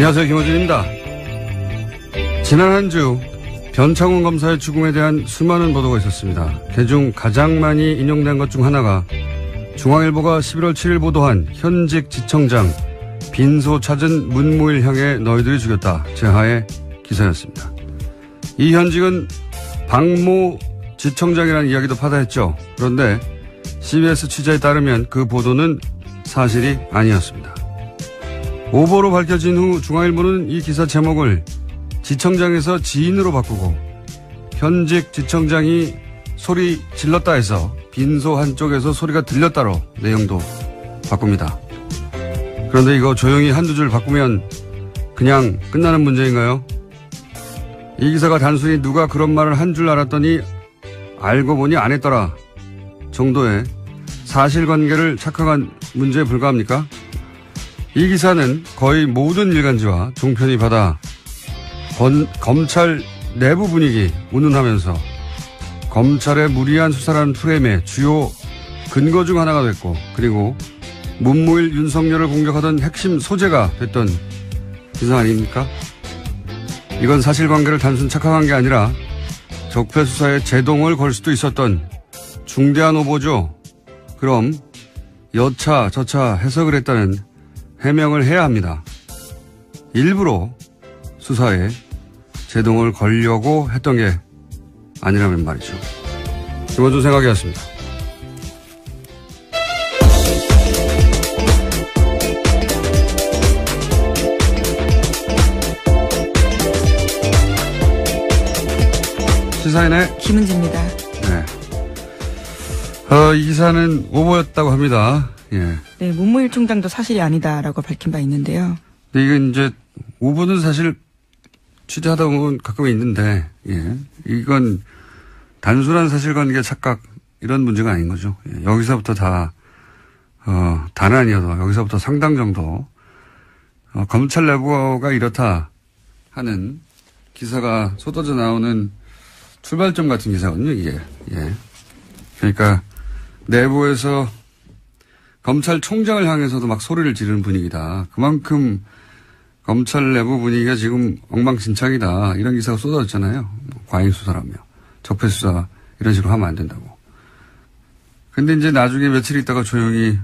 안녕하세요, 김호준입니다. 지난 한 주 변창훈 검사의 죽음에 대한 수많은 보도가 있었습니다. 그중 가장 많이 인용된 것 중 하나가 중앙일보가 11월 7일 보도한 현직 지청장 빈소 찾은 문무일 향해 너희들이 죽였다 제하의 기사였습니다. 이 현직은 박모 지청장이라는 이야기도 파다했죠. 그런데 CBS 취재에 따르면 그 보도는 사실이 아니었습니다. 오보로 밝혀진 후 중앙일보는 이 기사 제목을 지청장에서 지인으로 바꾸고 현직 지청장이 소리 질렀다 해서 빈소 한쪽에서 소리가 들렸다로 내용도 바꿉니다. 그런데 이거 조용히 한두 줄 바꾸면 그냥 끝나는 문제인가요? 이 기사가 단순히 누가 그런 말을 한 줄 알았더니 알고 보니 안 했더라 정도의 사실관계를 착각한 문제에 불과합니까? 이 기사는 거의 모든 일간지와 종편이 받아 검찰 내부 분위기 운운하면서 검찰의 무리한 수사라는 프레임의 주요 근거 중 하나가 됐고, 그리고 문무일 윤석열을 공격하던 핵심 소재가 됐던 기사 아닙니까? 이건 사실관계를 단순 착각한 게 아니라 적폐 수사에 제동을 걸 수도 있었던 중대한 오보죠. 그럼 여차 저차 해석을 했다는 해명을 해야 합니다. 일부러 수사에 제동을 걸려고 했던 게 아니라면 말이죠. 김원준 생각이었습니다. 시사인의 김은지입니다. 네. 이 기사는 오보였다고 합니다. 예. 네, 문무일 총장도 사실이 아니다라고 밝힌 바 있는데요. 근데 이건 이제 오보는 사실 취재하다 보면 가끔 있는데, 예. 이건 단순한 사실관계 착각 이런 문제가 아닌 거죠. 예. 여기서부터 다는 아니어도 여기서부터 상당 정도 검찰 내부가 이렇다 하는 기사가 쏟아져 나오는 출발점 같은 기사거든요, 이게. 예. 그러니까 내부에서 검찰총장을 향해서도 막 소리를 지르는 분위기다. 그만큼 검찰 내부 분위기가 지금 엉망진창이다. 이런 기사가 쏟아졌잖아요. 과잉수사라며. 적폐수사 이런 식으로 하면 안 된다고. 근데 이제 나중에 며칠 있다가 조용히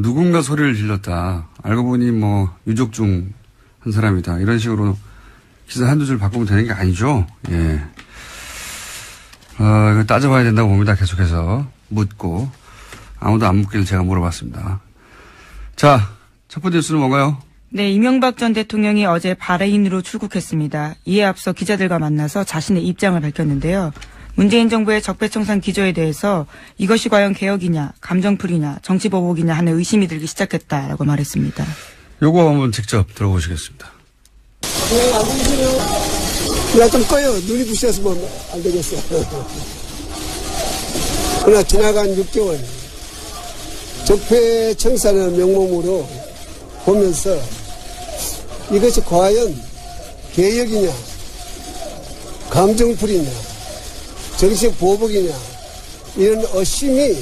누군가 소리를 질렀다. 알고 보니 뭐 유족 중 한 사람이다. 이런 식으로 기사 한두 줄 바꾸면 되는 게 아니죠. 예. 이거 따져봐야 된다고 봅니다. 계속해서 묻고. 아무도 안 묻기를 제가 물어봤습니다. 자, 첫 번째 뉴스는 뭔가요? 네, 이명박 전 대통령이 어제 바레인으로 출국했습니다. 이에 앞서 기자들과 만나서 자신의 입장을 밝혔는데요. 문재인 정부의 적폐청산 기조에 대해서 이것이 과연 개혁이냐, 감정풀이냐, 정치보복이냐 하는 의심이 들기 시작했다라고 말했습니다. 요거 한번 직접 들어보시겠습니다. 네, 안녕하세요. 야, 좀 꺼요. 눈이 부셔서 뭐 안 되겠어. 그러나 지나간 6개월 적폐청산의 명목으로 보면서 이것이 과연 개혁이냐, 감정풀이냐, 정치보복이냐 이런 의심이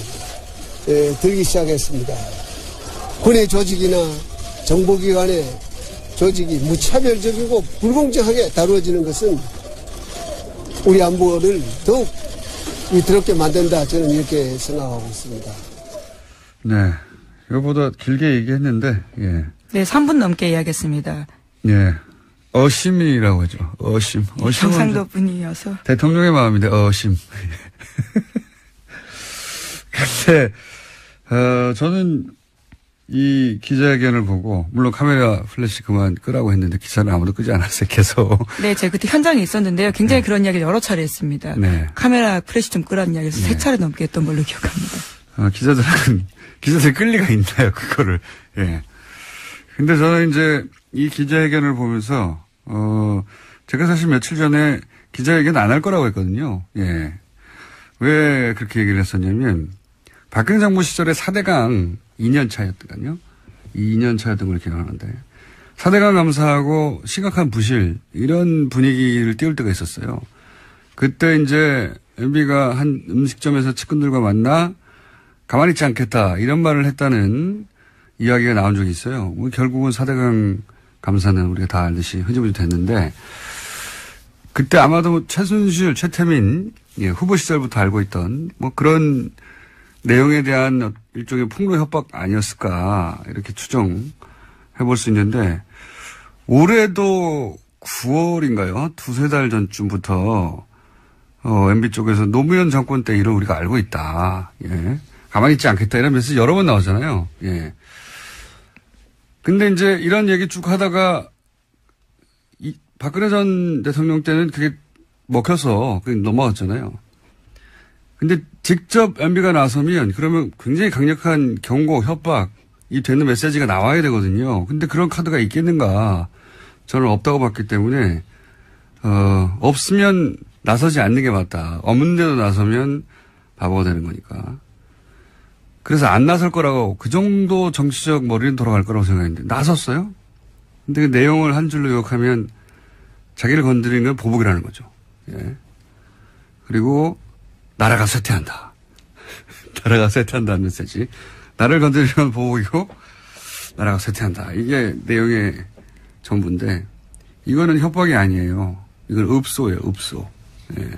들기 시작했습니다. 군의 조직이나 정보기관의 조직이 무차별적이고 불공정하게 다루어지는 것은 우리 안보를 더욱 위태롭게 만든다. 저는 이렇게 생각하고 있습니다. 네. 이거보다 길게 얘기했는데, 예. 네, 3분 넘게 이야기했습니다. 예. 어심이라고 하죠. 어심. 경상도 분이어서. 대통령의 마음인데, 어심. 근데, 저는 이 기자회견을 보고, 물론 카메라 플래시 그만 끄라고 했는데 기사는 아무도 끄지 않았어요, 계속. 네, 제가 그때 현장에 있었는데요. 굉장히 그런 이야기를 여러 차례 했습니다. 네. 카메라 플래시 좀 끄라는 이야기를 3차례 넘게 했던 걸로 기억합니다. 기자들 끌 리가 있나요, 그거를. 예. 근데 저는 이제 이 기자회견을 보면서, 제가 사실 며칠 전에 기자회견 안 할 거라고 했거든요. 예. 왜 그렇게 얘기를 했었냐면, 박근혜 정부 시절에 4대강 2년 차였거든요. 2년 차였던 걸 기억하는데. 4대강 감사하고 심각한 부실, 이런 분위기를 띄울 때가 있었어요. 그때 이제 MB가 한 음식점에서 측근들과 만나 가만히 있지 않겠다, 이런 말을 했다는 이야기가 나온 적이 있어요. 결국은 4대강 감사는 우리가 다 알듯이 흐지부지 됐는데 그때 아마도 최순실, 최태민 후보 시절부터 알고 있던 뭐 그런 내용에 대한 일종의 폭로 협박 아니었을까 이렇게 추정해 볼 수 있는데 올해도 9월인가요? 두세 달 전쯤부터 MB 쪽에서 노무현 정권 때 일을 우리가 알고 있다. 예. 가만히 있지 않겠다 이런 메시지 여러 번 나오잖아요. 예. 근데 이제 이런 얘기 쭉 하다가 박근혜 전 대통령 때는 그게 먹혀서 그게 넘어갔잖아요. 근데 직접 MB가 나서면 그러면 굉장히 강력한 경고, 협박이 되는 메시지가 나와야 되거든요. 근데 그런 카드가 있겠는가? 저는 없다고 봤기 때문에 없으면 나서지 않는 게 맞다. 없는데도 나서면 바보가 되는 거니까. 그래서 안 나설 거라고 그 정도 정치적 머리는 돌아갈 거라고 생각했는데 나섰어요? 근데 그 내용을 한 줄로 요약하면 자기를 건드리는 건 보복이라는 거죠. 예. 그리고 나라가 쇠퇴한다. 나라가 쇠퇴한다는 메시지. 나를 건드리는 건 보복이고 나라가 쇠퇴한다. 이게 내용의 전부인데 이거는 협박이 아니에요. 이건 읍소예요. 읍소. 예.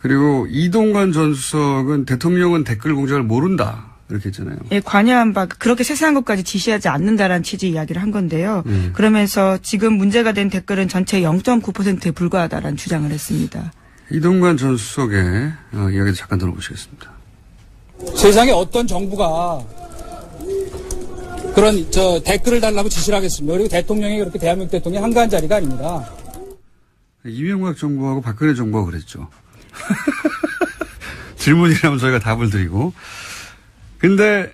그리고 이동관 전 수석은 대통령은 댓글 공작을 모른다. 이렇게 했잖아요. 예, 관여한 바 그렇게 세세한 것까지 지시하지 않는다라는 취지의 이야기를 한 건데요. 그러면서 지금 문제가 된 댓글은 전체 0.9%에 불과하다라는 주장을 했습니다. 이동관 전 수석의 이야기도 잠깐 들어보시겠습니다. 세상에 어떤 정부가 그런 댓글을 달라고 지시를 하겠습니다. 그리고 대통령이 그렇게 대한민국 대통령이 한가한 자리가 아닙니다. 이명박 정부하고 박근혜 정부가 그랬죠. 질문이라면 저희가 답을 드리고. 근데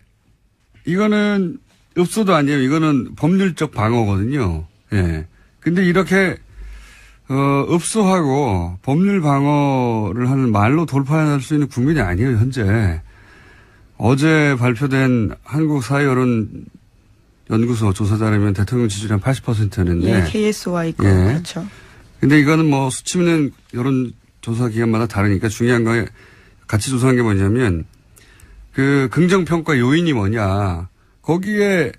이거는 읍소도 아니에요. 이거는 법률적 방어거든요. 예. 근데 이렇게 읍소하고 법률 방어를 하는 말로 돌파할 수 있는 국민이 아니에요, 현재. 어제 발표된 한국사회여론연구소 조사 따르면 대통령 지지율이 한 80%였는데. 예, KSY 거. 예. 그렇죠. 근데 이거는 뭐 수치 있는 여론조사 기관마다 다르니까 중요한 거 같이 조사한 게 뭐냐면 그 긍정평가 요인이 뭐냐. 거기에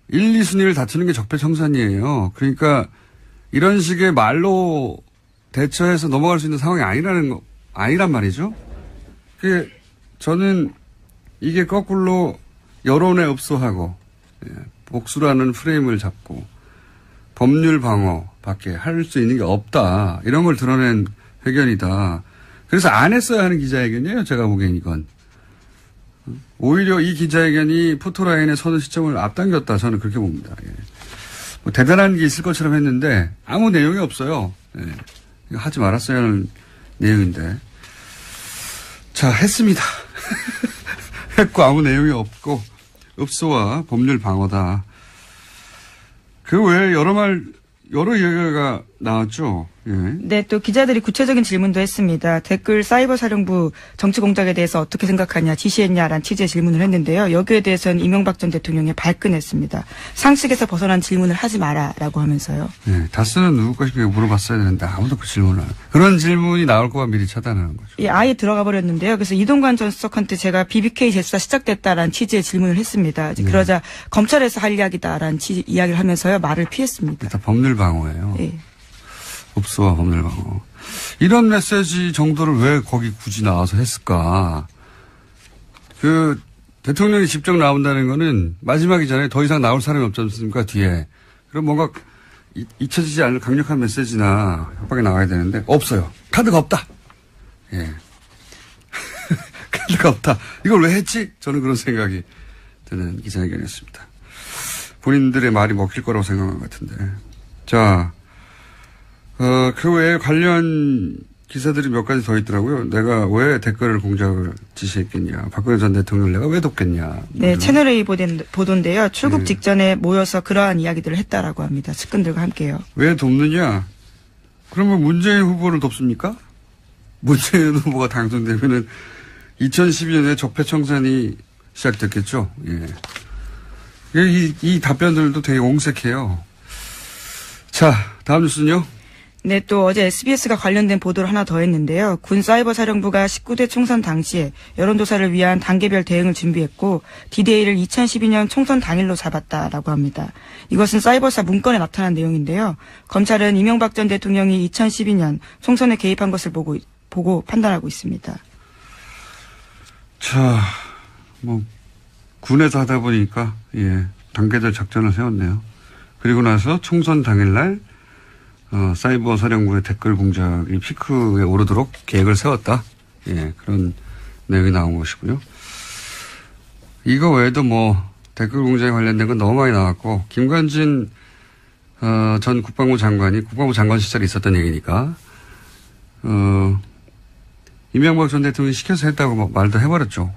1, 2순위를 다투는 게 적폐청산이에요. 그러니까 이런 식의 말로 대처해서 넘어갈 수 있는 상황이 아니란 말이죠. 저는 이게 거꾸로 여론에 읍소하고 복수라는 프레임을 잡고 법률 방어밖에 할 수 있는 게 없다. 이런 걸 드러낸 회견이다. 그래서 안 했어야 하는 기자회견이에요. 제가 보기엔 이건. 오히려 이 기자회견이 포토라인에 서는 시점을 앞당겼다. 저는 그렇게 봅니다. 예. 뭐 대단한 게 있을 것처럼 했는데 아무 내용이 없어요. 예. 이거 하지 말았어야 하는 내용인데. 자, 했습니다. 했고 아무 내용이 없고 읍소와 법률 방어다. 그 외에 여러 얘기가 나왔죠. 예. 네, 또 기자들이 구체적인 질문도 했습니다. 댓글 사이버 사령부 정치 공작에 대해서 어떻게 생각하냐, 지시했냐라는 취지의 질문을 했는데요. 여기에 대해서는 이명박 전 대통령이 발끈했습니다. 상식에서 벗어난 질문을 하지 마라라고 하면서요. 네, 다스는 누구 것인가 물어봤어야 되는데 아무도 그 질문을 안 해요. 그런 질문이 나올 거만 미리 차단하는 거죠. 예, 아예 들어가 버렸는데요. 그래서 이동관 전 수석한테 제가 BBK 재수사 시작됐다라는 취지의 질문을 했습니다. 네. 그러자 검찰에서 할 이야기다라는 이야기를 하면서요. 말을 피했습니다. 일단 법률 방어예요. 예. 읍소와 법률 방어. 이런 메시지 정도를 왜 거기 굳이 나와서 했을까? 대통령이 직접 나온다는 거는 마지막이잖아요. 더 이상 나올 사람이 없지 않습니까? 뒤에. 그럼 뭔가 잊혀지지 않을 강력한 메시지나 협박이 나와야 되는데 없어요. 카드가 없다. 예. 카드가 없다. 이걸 왜 했지? 저는 그런 생각이 드는 기자회견이었습니다. 본인들의 말이 먹힐 거라고 생각한 것 같은데. 자, 그 외에 관련 기사들이 몇 가지 더 있더라고요. 내가 왜 댓글을 공작을 지시했겠냐. 박근혜 전 대통령을 내가 왜 돕겠냐. 네, 채널A 보도인데요. 출국 직전에 모여서 그러한 이야기들을 했다라고 합니다. 측근들과 함께요. 왜 돕느냐. 그러면 문재인 후보를 돕습니까? 문재인 후보가 당선되면은 2012년에 적폐청산이 시작됐겠죠. 예. 이 답변들도 되게 옹색해요. 자, 다음 뉴스는요. 네, 또 어제 SBS가 관련된 보도를 하나 더 했는데요. 군 사이버사령부가 19대 총선 당시에 여론조사를 위한 단계별 대응을 준비했고 D-Day를 2012년 총선 당일로 잡았다라고 합니다. 이것은 사이버사 문건에 나타난 내용인데요. 검찰은 이명박 전 대통령이 2012년 총선에 개입한 것을 보고 판단하고 있습니다. 자, 군에서 하다 보니까, 단계별 작전을 세웠네요. 그리고 나서 총선 당일날, 사이버 사령부의 댓글 공작이 피크에 오르도록 계획을 세웠다. 그런 내용이 나온 것이고요. 이거 외에도 댓글 공작에 관련된 건 너무 많이 나왔고, 김관진, 전 국방부 장관 시절에 있었던 얘기니까, 이명박 전 대통령이 시켜서 했다고 말도 해버렸죠.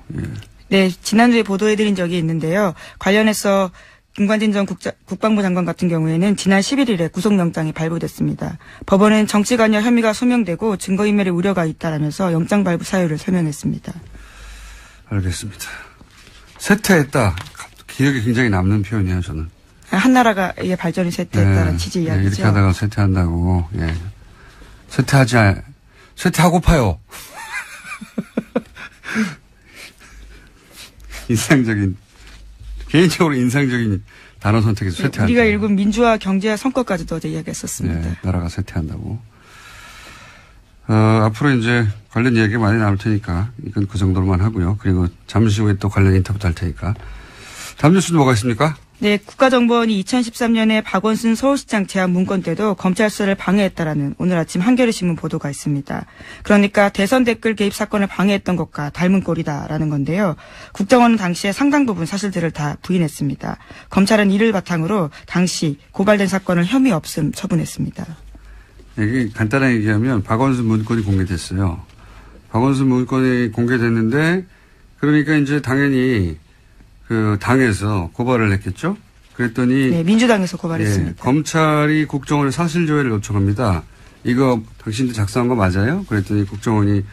네, 지난주에 보도해드린 적이 있는데요. 관련해서 김관진 전 국방부 장관 같은 경우에는 지난 11일에 구속영장이 발부됐습니다. 법원은 정치관여 혐의가 소명되고 증거인멸의 우려가 있다라면서 영장 발부 사유를 설명했습니다. 알겠습니다. 쇠퇴했다. 기억에 굉장히 남는 표현이에요, 저는. 한나라가의 발전이 쇠퇴했다는 취지 이야기죠. 이렇게 하다가 쇠퇴한다고. 쇠퇴하고파요. 개인적으로 인상적인 단어 선택에서 쇠퇴한다. 우리가 읽은 민주화, 경제화 성과까지도 어제 이야기했었습니다. 나라가 쇠퇴한다고. 앞으로 이제 관련 이야기 많이 나올 테니까 이건 그 정도로만 하고요. 그리고 잠시 후에 또 관련 인터뷰도 할 테니까. 다음 뉴스는 뭐가 있습니까? 네, 국가정보원이 2013년에 박원순 서울시장 제안 문건 때도 검찰 수사를 방해했다라는 오늘 아침 한겨레신문 보도가 있습니다. 그러니까 대선 댓글 개입 사건을 방해했던 것과 닮은 꼴이다라는 건데요. 국정원은 당시에 상당 부분 사실들을 다 부인했습니다. 검찰은 이를 바탕으로 당시 고발된 사건을 혐의 없음 처분했습니다. 이게 간단하게 얘기하면 박원순 문건이 공개됐어요. 박원순 문건이 공개됐는데 그러니까 이제 당연히 그 당에서 고발을 했겠죠. 그랬더니 네, 민주당에서 고발했습니다. 검찰이 국정원에 사실조회를 요청합니다. 이거 당신들 작성한 거 맞아요? 그랬더니 국정원이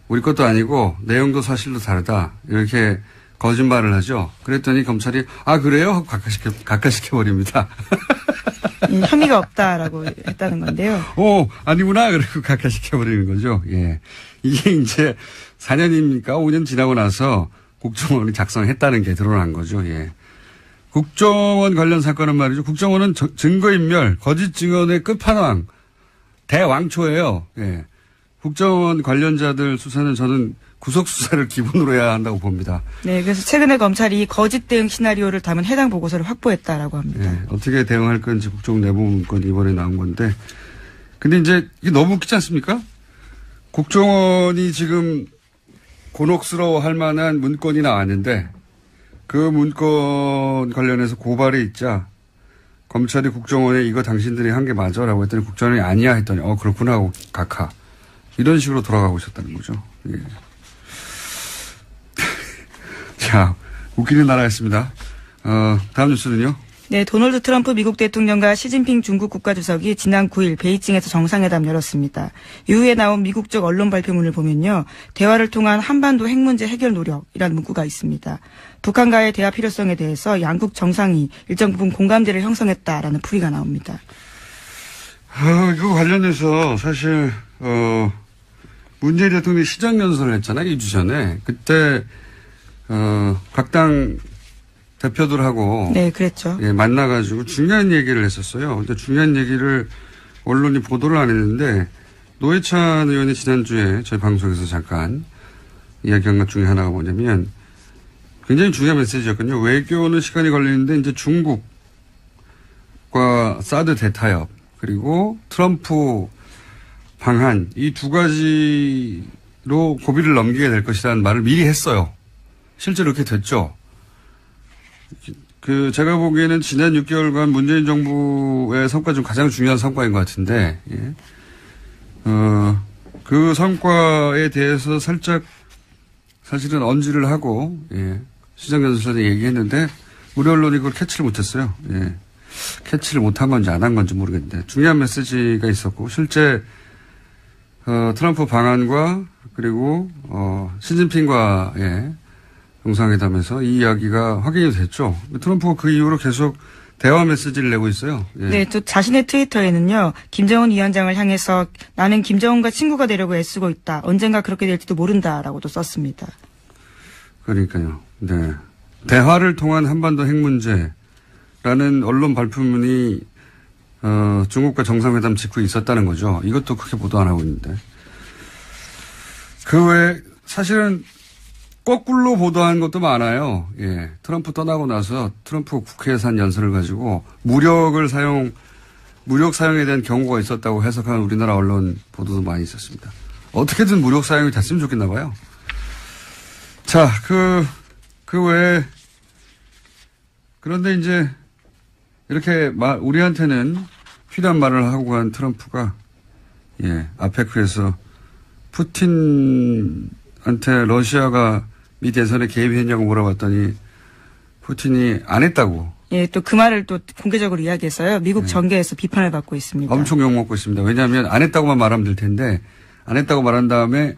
우리 것도 아니고 내용도 사실도 다르다. 이렇게 거짓말을 하죠. 그랬더니 검찰이 그래요? 하고 각하시켜버립니다. 혐의가 없다라고 했다는 건데요. 아니구나. 그리고 각하시켜버리는 거죠. 이게 이제 4년입니까? 5년 지나고 나서 국정원이 작성했다는 게 드러난 거죠. 국정원 관련 사건은 말이죠. 국정원은 증거인멸, 거짓 증언의 끝판왕, 대왕초예요. 국정원 관련자들 수사는 저는 구속수사를 기본으로 해야 한다고 봅니다. 네, 그래서 최근에 검찰이 거짓 대응 시나리오를 담은 해당 보고서를 확보했다라고 합니다. 어떻게 대응할 건지 국정원 내부 문건이 이번에 나온 건데. 근데 이제 이게 너무 웃기지 않습니까? 국정원이 지금 곤혹스러워 할 만한 문건이 나왔는데 그 문건 관련해서 고발이 있자 검찰이 국정원에 이거 당신들이 한 게 맞아? 라고 했더니 국정원이 아니야 했더니 그렇구나 하고 각하. 이런 식으로 돌아가고 있었다는 거죠. 자, 웃기는 나라였습니다. 다음 뉴스는요? 네, 도널드 트럼프 미국 대통령과 시진핑 중국 국가주석이 지난 9일 베이징에서 정상회담 열었습니다. 이후에 나온 미국 쪽 언론 발표문을 보면요. 대화를 통한 한반도 핵 문제 해결 노력이라는 문구가 있습니다. 북한과의 대화 필요성에 대해서 양국 정상이 일정 부분 공감대를 형성했다라는 풀이가 나옵니다. 이거 관련해서 사실 문재인 대통령이 시정연설을 했잖아요. 2주 전에. 그때 각 당 대표들하고 네, 그랬죠. 만나가지고 중요한 얘기를 했었어요. 근데 중요한 얘기를 언론이 보도를 안 했는데 노회찬 의원이 지난주에 저희 방송에서 잠깐 이야기한 것 중에 하나가 뭐냐면 굉장히 중요한 메시지였거든요. 외교는 시간이 걸리는데 이제 중국과 사드 대타협 그리고 트럼프 방한 이 두 가지로 고비를 넘기게 될 것이라는 말을 미리 했어요. 실제로 그렇게 됐죠. 제가 보기에는 지난 6개월간 문재인 정부의 성과 중 가장 중요한 성과인 것 같은데, 그 성과에 대해서 살짝 사실은 언지를 하고, 시정연설에 얘기했는데, 우리 언론이 그걸 캐치를 못했어요. 캐치를 못한 건지 안 한 건지 모르겠는데, 중요한 메시지가 있었고, 실제, 트럼프 방안과, 그리고, 시진핑과의 정상회담에서 이 이야기가 확인이 됐죠. 트럼프가 그 이후로 계속 대화 메시지를 내고 있어요. 예. 네, 또 자신의 트위터에는요, 김정은 위원장을 향해서 나는 김정은과 친구가 되려고 애쓰고 있다. 언젠가 그렇게 될지도 모른다라고도 썼습니다. 그러니까요. 네. 대화를 통한 한반도 핵 문제라는 언론 발표문이 중국과 정상회담 직후에 있었다는 거죠. 이것도 크게 보도 안 하고 있는데. 그 외에 사실은 거꾸로 보도한 것도 많아요. 예. 트럼프 떠나고 나서 트럼프 국회에서 한 연설을 가지고 무력 사용에 대한 경고가 있었다고 해석한 우리나라 언론 보도도 많이 있었습니다. 어떻게든 무력 사용이 됐으면 좋겠나 봐요. 자, 그 외에 그런데 이제 이렇게 우리한테는 필요한 말을 하고 간 트럼프가 예, 아페크에서 푸틴한테 러시아가 미 대선에 개입했냐고 물어봤더니 푸틴이 안 했다고. 예, 또 그 말을 또 공개적으로 이야기해서요. 미국 정계에서 비판을 받고 있습니다. 엄청 욕먹고 있습니다. 왜냐하면 안 했다고만 말하면 될 텐데 안 했다고 말한 다음에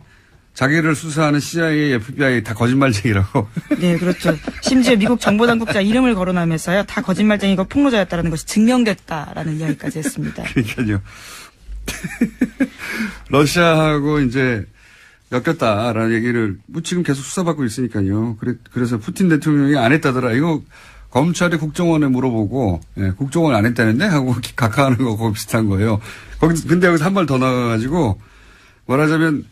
자기를 수사하는 CIA, FBI 다 거짓말쟁이라고. 네, 그렇죠. 심지어 미국 정보당국자 이름을 거론하면서요. 다 거짓말쟁이고 폭로자였다는 것이 증명됐다라는 이야기까지 했습니다. 그러니까요. 러시아하고 이제 엮였다라는 얘기를 지금 계속 수사받고 있으니까요. 그래서 푸틴 대통령이 안 했다더라. 이거 검찰이 국정원에 물어보고 예, 국정원 안 했다는데 하고 각하하는 거하고 비슷한 거예요. 근데 여기서 한 발 더 나가가지고 말하자면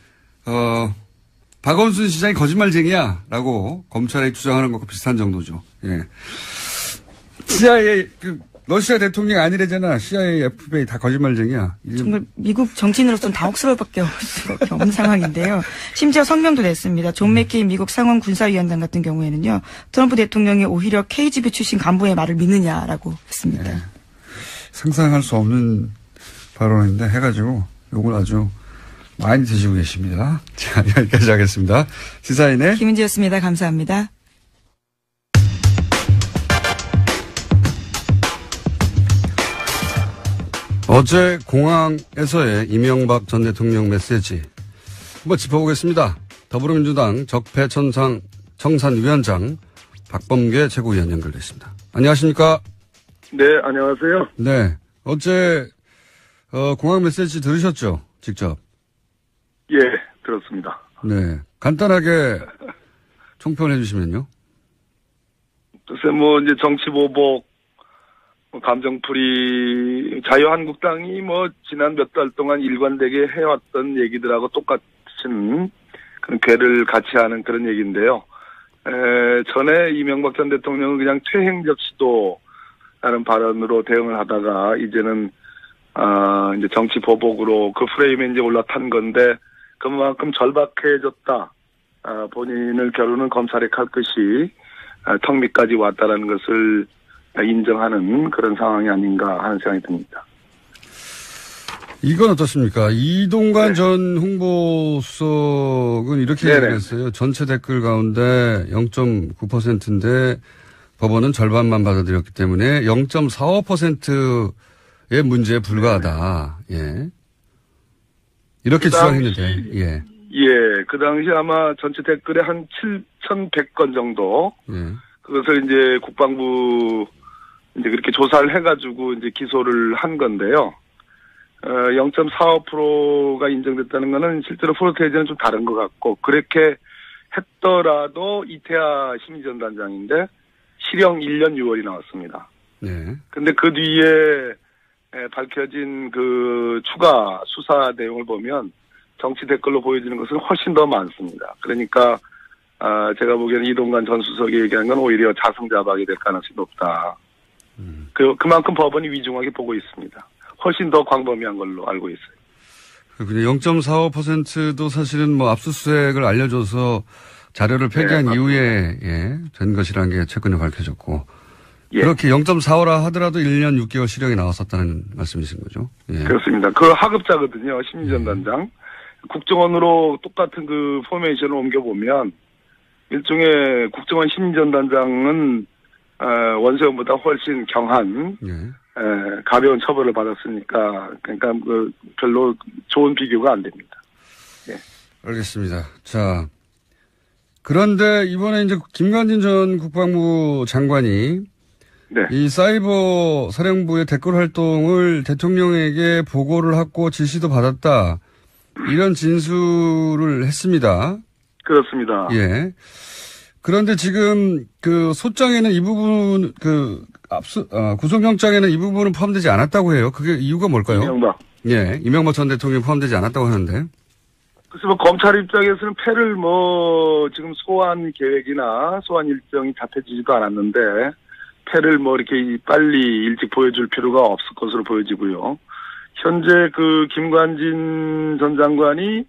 박원순 시장이 거짓말쟁이야라고 검찰이 주장하는 것과 비슷한 정도죠. 예. CIA 러시아 대통령이 아니래잖아. CIA, FBI 다 거짓말쟁이야. 정말 미국 정치인으로서는 당혹스러울 수밖에 없는 상황인데요. 심지어 성명도 냈습니다. 존 맥케인 미국 상원 군사위원장 같은 경우에는요. 트럼프 대통령이 오히려 KGB 출신 간부의 말을 믿느냐라고 했습니다. 네. 상상할 수 없는 발언인데 해가지고 요걸 아주 많이 드시고 계십니다. 자, 여기까지 하겠습니다. 시사인의 김은지였습니다. 감사합니다. 어제 공항에서의 이명박 전 대통령 메시지 한번 짚어보겠습니다. 더불어민주당 적폐청산위원장 박범계 최고위원 연결됐습니다. 안녕하십니까? 네, 안녕하세요. 네, 어제 공항 메시지 들으셨죠? 직접? 예, 들었습니다. 네, 간단하게 총평해 주시면요. 글쎄 이제 정치보복, 감정풀이, 자유한국당이 지난 몇 달 동안 일관되게 해왔던 얘기들하고 똑같은 그런 괴를 같이 하는 그런 얘기인데요. 전에 이명박 전 대통령은 그냥 퇴행적 시도라는 발언으로 대응을 하다가 이제는 이제 정치보복으로 그 프레임에 이제 올라탄 건데 그만큼 절박해졌다. 본인을 겨루는 검찰의 칼끝이 턱 밑까지 왔다라는 것을 인정하는 그런 상황이 아닌가 하는 생각이 듭니다. 이건 어떻습니까? 이동관 네. 전 홍보수석은 이렇게 얘기했어요. 전체 댓글 가운데 0.9%인데 법원은 절반만 받아들였기 때문에 0.45%의 문제에 불과하다. 예. 이렇게 주장했는데, 예. 예, 그 당시 아마 전체 댓글에 한 7,100건 정도. 예. 그것을 이제 국방부 이제 그렇게 조사를 해가지고 이제 기소를 한 건데요. 0.45%가 인정됐다는 거는 실제로 프로테이지는 좀 다른 것 같고, 그렇게 했더라도 이태하 심의전단장인데 실형 1년 6월이 나왔습니다. 네. 근데 그 뒤에 밝혀진 그 추가 수사 내용을 보면 정치 댓글로 보여지는 것은 훨씬 더 많습니다. 그러니까 제가 보기에는 이동관 전 수석이 얘기한 건 오히려 자승자박이 될 가능성이 높다. 그만큼 법원이 위중하게 보고 있습니다. 훨씬 더 광범위한 걸로 알고 있어요. 그렇군요. 0.45%도 사실은 압수수색을 알려줘서 자료를 폐기한 이후에 된 것이라는 게 최근에 밝혀졌고. 예. 그렇게 0.45라 하더라도 1년 6개월 실형이 나왔었다는 말씀이신 거죠? 예. 그렇습니다. 그 하급자거든요. 심의전단장. 국정원으로 똑같은 그 포메이션을 옮겨보면 일종의 국정원 심의전단장은 원세훈보다 훨씬 경한 가벼운 처벌을 받았으니까 그러니까 별로 좋은 비교가 안 됩니다. 예. 알겠습니다. 자, 그런데 이번에 이제 김관진 전 국방부 장관이 네. 이 사이버 사령부의 댓글 활동을 대통령에게 보고를 하고 지시도 받았다. 이런 진술을 했습니다. 그렇습니다. 예. 그런데 지금 그 소장에는 이 부분 구속영장에는 이 부분은 포함되지 않았다고 해요. 그게 이유가 뭘까요? 이명박. 예. 이명박 전 대통령이 포함되지 않았다고 하는데. 그래서 뭐 검찰 입장에서는 패를 지금 소환 계획이나 소환 일정이 잡혀지지도 않았는데 패를 이렇게 빨리 일찍 보여줄 필요가 없을 것으로 보여지고요. 현재 그 김관진 전 장관이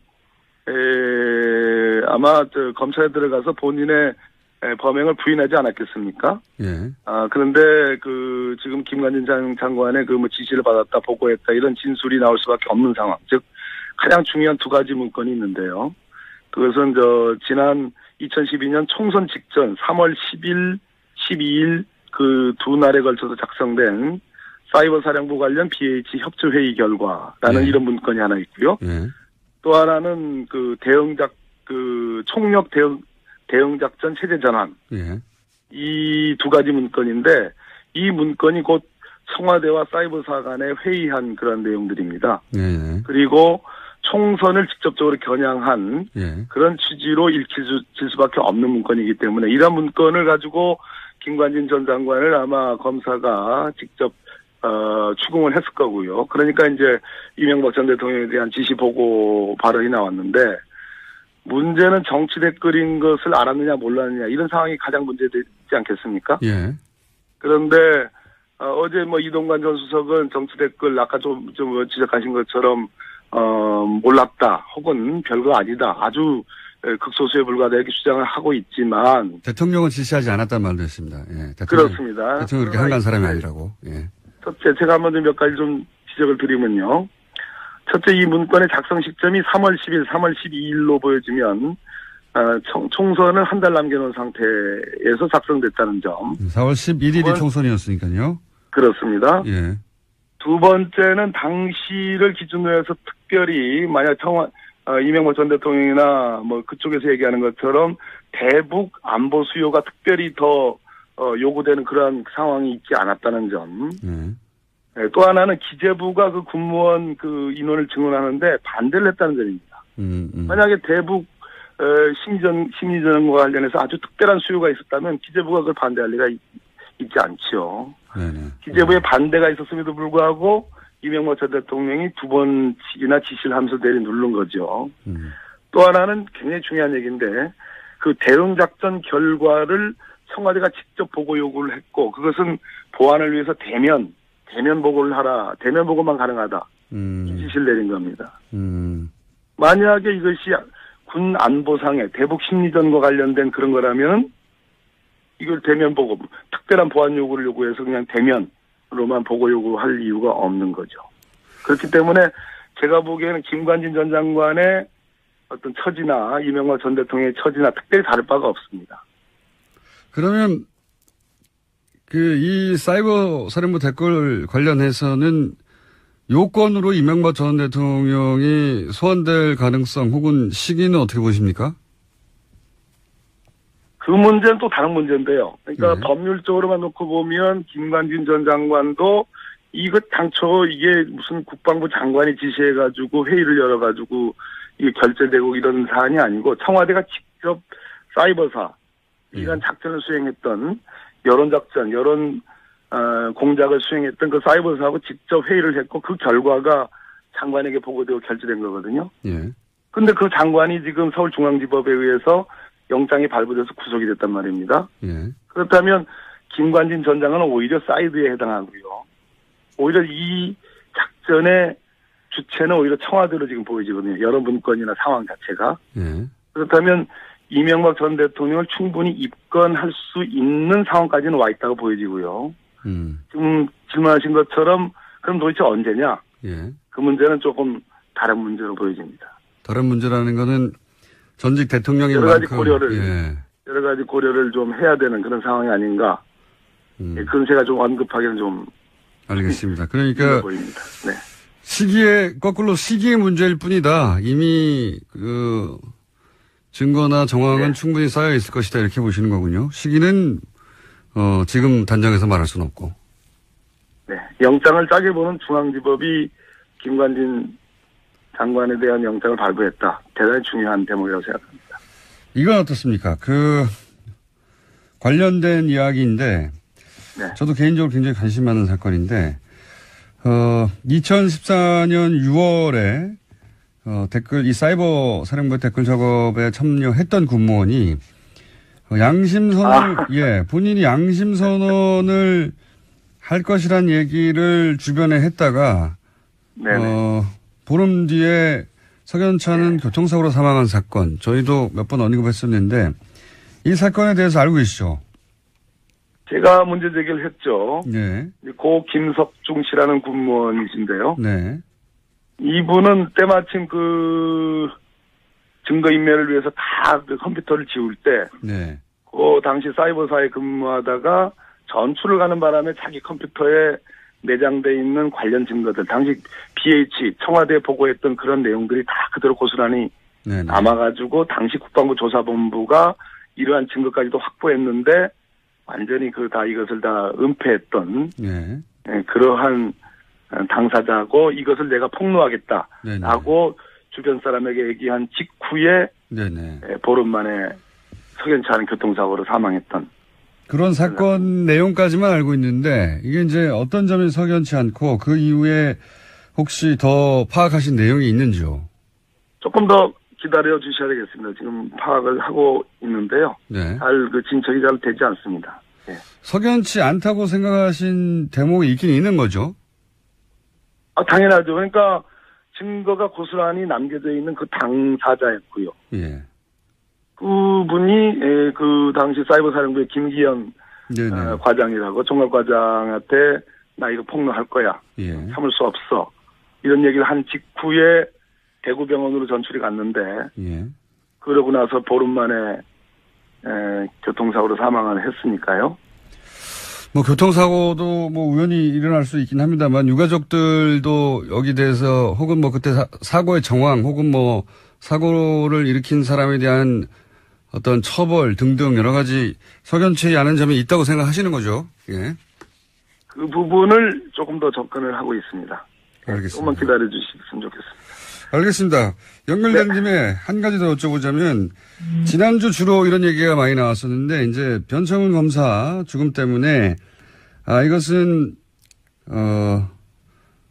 아마 검찰에 들어가서 본인의 범행을 부인하지 않았겠습니까? 예. 그런데 지금 김관진 장관의 지시를 받았다, 보고했다 이런 진술이 나올 수밖에 없는 상황. 즉 가장 중요한 두 가지 문건이 있는데요. 그것은 지난 2012년 총선 직전 3월 10일, 12일 그 두 날에 걸쳐서 작성된 사이버 사령부 관련 BH 협조 회의 결과라는 이런 문건이 하나 있고요. 또 하나는 총력 대응 작전 체제 전환. 이 두 가지 문건인데 이 문건이 곧 청와대와 사이버사 간에 회의한 그런 내용들입니다. 그리고 총선을 직접적으로 겨냥한 그런 취지로 읽힐 수밖에 없는 문건이기 때문에 이런 문건을 가지고 김관진 전 장관을 아마 검사가 직접 추궁을 했을 거고요. 그러니까 이제 이명박 전 대통령에 대한 지시 보고 발언이 나왔는데 문제는 정치 댓글인 것을 알았느냐 몰랐느냐 이런 상황이 가장 문제되지 않겠습니까? 예. 그런데 어제 이동관 전 수석은 정치 댓글 아까 좀 지적하신 것처럼 몰랐다 혹은 별거 아니다 아주 극소수에 불과하다 이렇게 주장을 하고 있지만 대통령은 지시하지 않았다는 말도 했습니다. 예. 그렇습니다. 대통령이 그렇게 한가한 사람이 아니라고. 예. 첫째, 제가 한번 몇 가지 좀 지적을 드리면요. 첫째, 이 문건의 작성 시점이 3월 10일, 3월 12일로 보여지면 총선을 한 달 남겨놓은 상태에서 작성됐다는 점. 4월 11일이 총선이었으니까요. 그렇습니다. 예. 두 번째는 당시를 기준으로 해서 특별히 만약 이명박 전 대통령이나 그쪽에서 얘기하는 것처럼 대북 안보 수요가 특별히 더 요구되는 그러한 상황이 있지 않았다는 점. 또 하나는 기재부가 그 군무원 인원을 증원하는데 반대를 했다는 점입니다. 만약에 대북 심리전과 관련해서 아주 특별한 수요가 있었다면 기재부가 그걸 반대할 리가 있지 않죠. 기재부의 반대가 있었음에도 불구하고 이명박 전 대통령이 두 번씩이나 지시를 하면서 누른 거죠. 또 하나는 굉장히 중요한 얘기인데 그 대응작전 결과를 청와대가 직접 보고 요구를 했고 그것은 보안을 위해서 대면 보고를 하라. 대면 보고만 가능하다. 이 지시를 내린 겁니다. 만약에 이것이 군 안보상의 대북 심리전과 관련된 그런 거라면 이걸 대면 보고 특별한 보안 요구를 요구해서 그냥 대면으로만 보고 요구할 이유가 없는 거죠. 그렇기 때문에 제가 보기에는 김관진 전 장관의 어떤 처지나 이명박 전 대통령의 처지나 특별히 다를 바가 없습니다. 그러면 이 사이버 사령부 댓글 관련해서는 요건으로 이명박 전 대통령이 소환될 가능성 혹은 시기는 어떻게 보십니까? 그 문제는 또 다른 문제인데요. 그러니까 법률적으로만 놓고 보면 김관진 전 장관도 당초 이게 무슨 국방부 장관이 지시해가지고 회의를 열어가지고 이게 결재되고 이런 사안이 아니고 청와대가 직접 사이버사 이런 작전을 수행했던 여론작전, 공작을 수행했던 그 사이버사하고 직접 회의를 했고 그 결과가 장관에게 보고되고 결재된 거거든요. 근데 그 장관이 지금 서울중앙지법에 의해서 영장이 발부돼서 구속이 됐단 말입니다. 그렇다면 김관진 전 장관은 오히려 사이드에 해당하고요. 오히려 이 작전의 주체는 오히려 청와대로 지금 보여지거든요. 여러 문건이나 상황 자체가. 그렇다면 이명박 전 대통령을 충분히 입건할 수 있는 상황까지는 와 있다고 보여지고요. 지금 질문하신 것처럼 그럼 도대체 언제냐? 그 문제는 조금 다른 문제로 보여집니다. 다른 문제라는 거는 전직 대통령인 여러 가지 만큼 여러 가지 고려를 좀 해야 되는 그런 상황이 아닌가. 그건 제가 좀 언급하기는 좀 알겠습니다. 그러니까 보입니다. 네. 거꾸로 시기의 문제일 뿐이다. 이미 증거나 정황은 충분히 쌓여 있을 것이다 이렇게 보시는 거군요. 시기는 지금 단정해서 말할 수는 없고. 네. 영장을 짜게 보는 중앙지법이 김관진 장관에 대한 영장을 발부했다. 대단히 중요한 대목이라고 생각합니다. 이건 어떻습니까? 관련된 이야기인데, 네. 저도 개인적으로 굉장히 관심 많은 사건인데, 2014년 6월에, 이 사이버 사령부의 댓글 작업에 참여했던 군무원이, 본인이 양심선언을 할 것이란 얘기를 주변에 했다가, 보름 뒤에 석연차는 교통사고로 사망한 사건, 저희도 몇 번 언급했었는데, 이 사건에 대해서 알고 계시죠? 제가 문제 제기를 했죠. 네. 고 김석중 씨라는 군무원이신데요. 네. 이분은 때마침 증거인멸을 위해서 다 컴퓨터를 지울 때, 네. 당시 사이버사에 근무하다가 전출을 가는 바람에 자기 컴퓨터에 내장돼 있는 관련 증거들, 당시 BH 청와대에 보고했던 그런 내용들이 다 그대로 고스란히 남아가지고 당시 국방부 조사본부가 이러한 증거까지도 확보했는데 완전히 이것을 다 은폐했던 그러한 당사자고 이것을 내가 폭로하겠다라고 주변 사람에게 얘기한 직후에 보름 만에 석연치 않은 교통사고로 사망했던 그런 사건 내용까지만 알고 있는데 이게 이제 어떤 점이 석연치 않고 그 이후에 혹시 더 파악하신 내용이 있는지요? 조금 더 기다려 주셔야 되겠습니다. 지금 파악을 하고 있는데요. 네. 진척이 잘 되지 않습니다. 네. 석연치 않다고 생각하신 대목이 있긴 있는 거죠? 당연하죠. 그러니까 증거가 고스란히 남겨져 있는 그 당사자였고요. 예. 그분이 그 당시 사이버사령부의 김기현 과장이라고 총괄과장한테 나 이거 폭로할 거야. 참을 수 없어. 이런 얘기를 한 직후에 대구병원으로 전출이 갔는데 그러고 나서 보름 만에 교통사고로 사망을 했으니까요. 교통사고도 우연히 일어날 수 있긴 합니다만 유가족들도 여기 대해서 혹은 그때 사고의 정황 혹은 사고를 일으킨 사람에 대한 어떤 처벌 등등 여러 가지 석연치 않은 점이 있다고 생각하시는 거죠? 예. 그 부분을 조금 더 접근을 하고 있습니다. 알겠습니다. 조금만 기다려 주시면 좋겠습니다. 알겠습니다. 연결된 김에 한 가지 더 여쭤보자면 지난주 주로 이런 얘기가 많이 나왔었는데 이제 변창훈 검사 죽음 때문에 이것은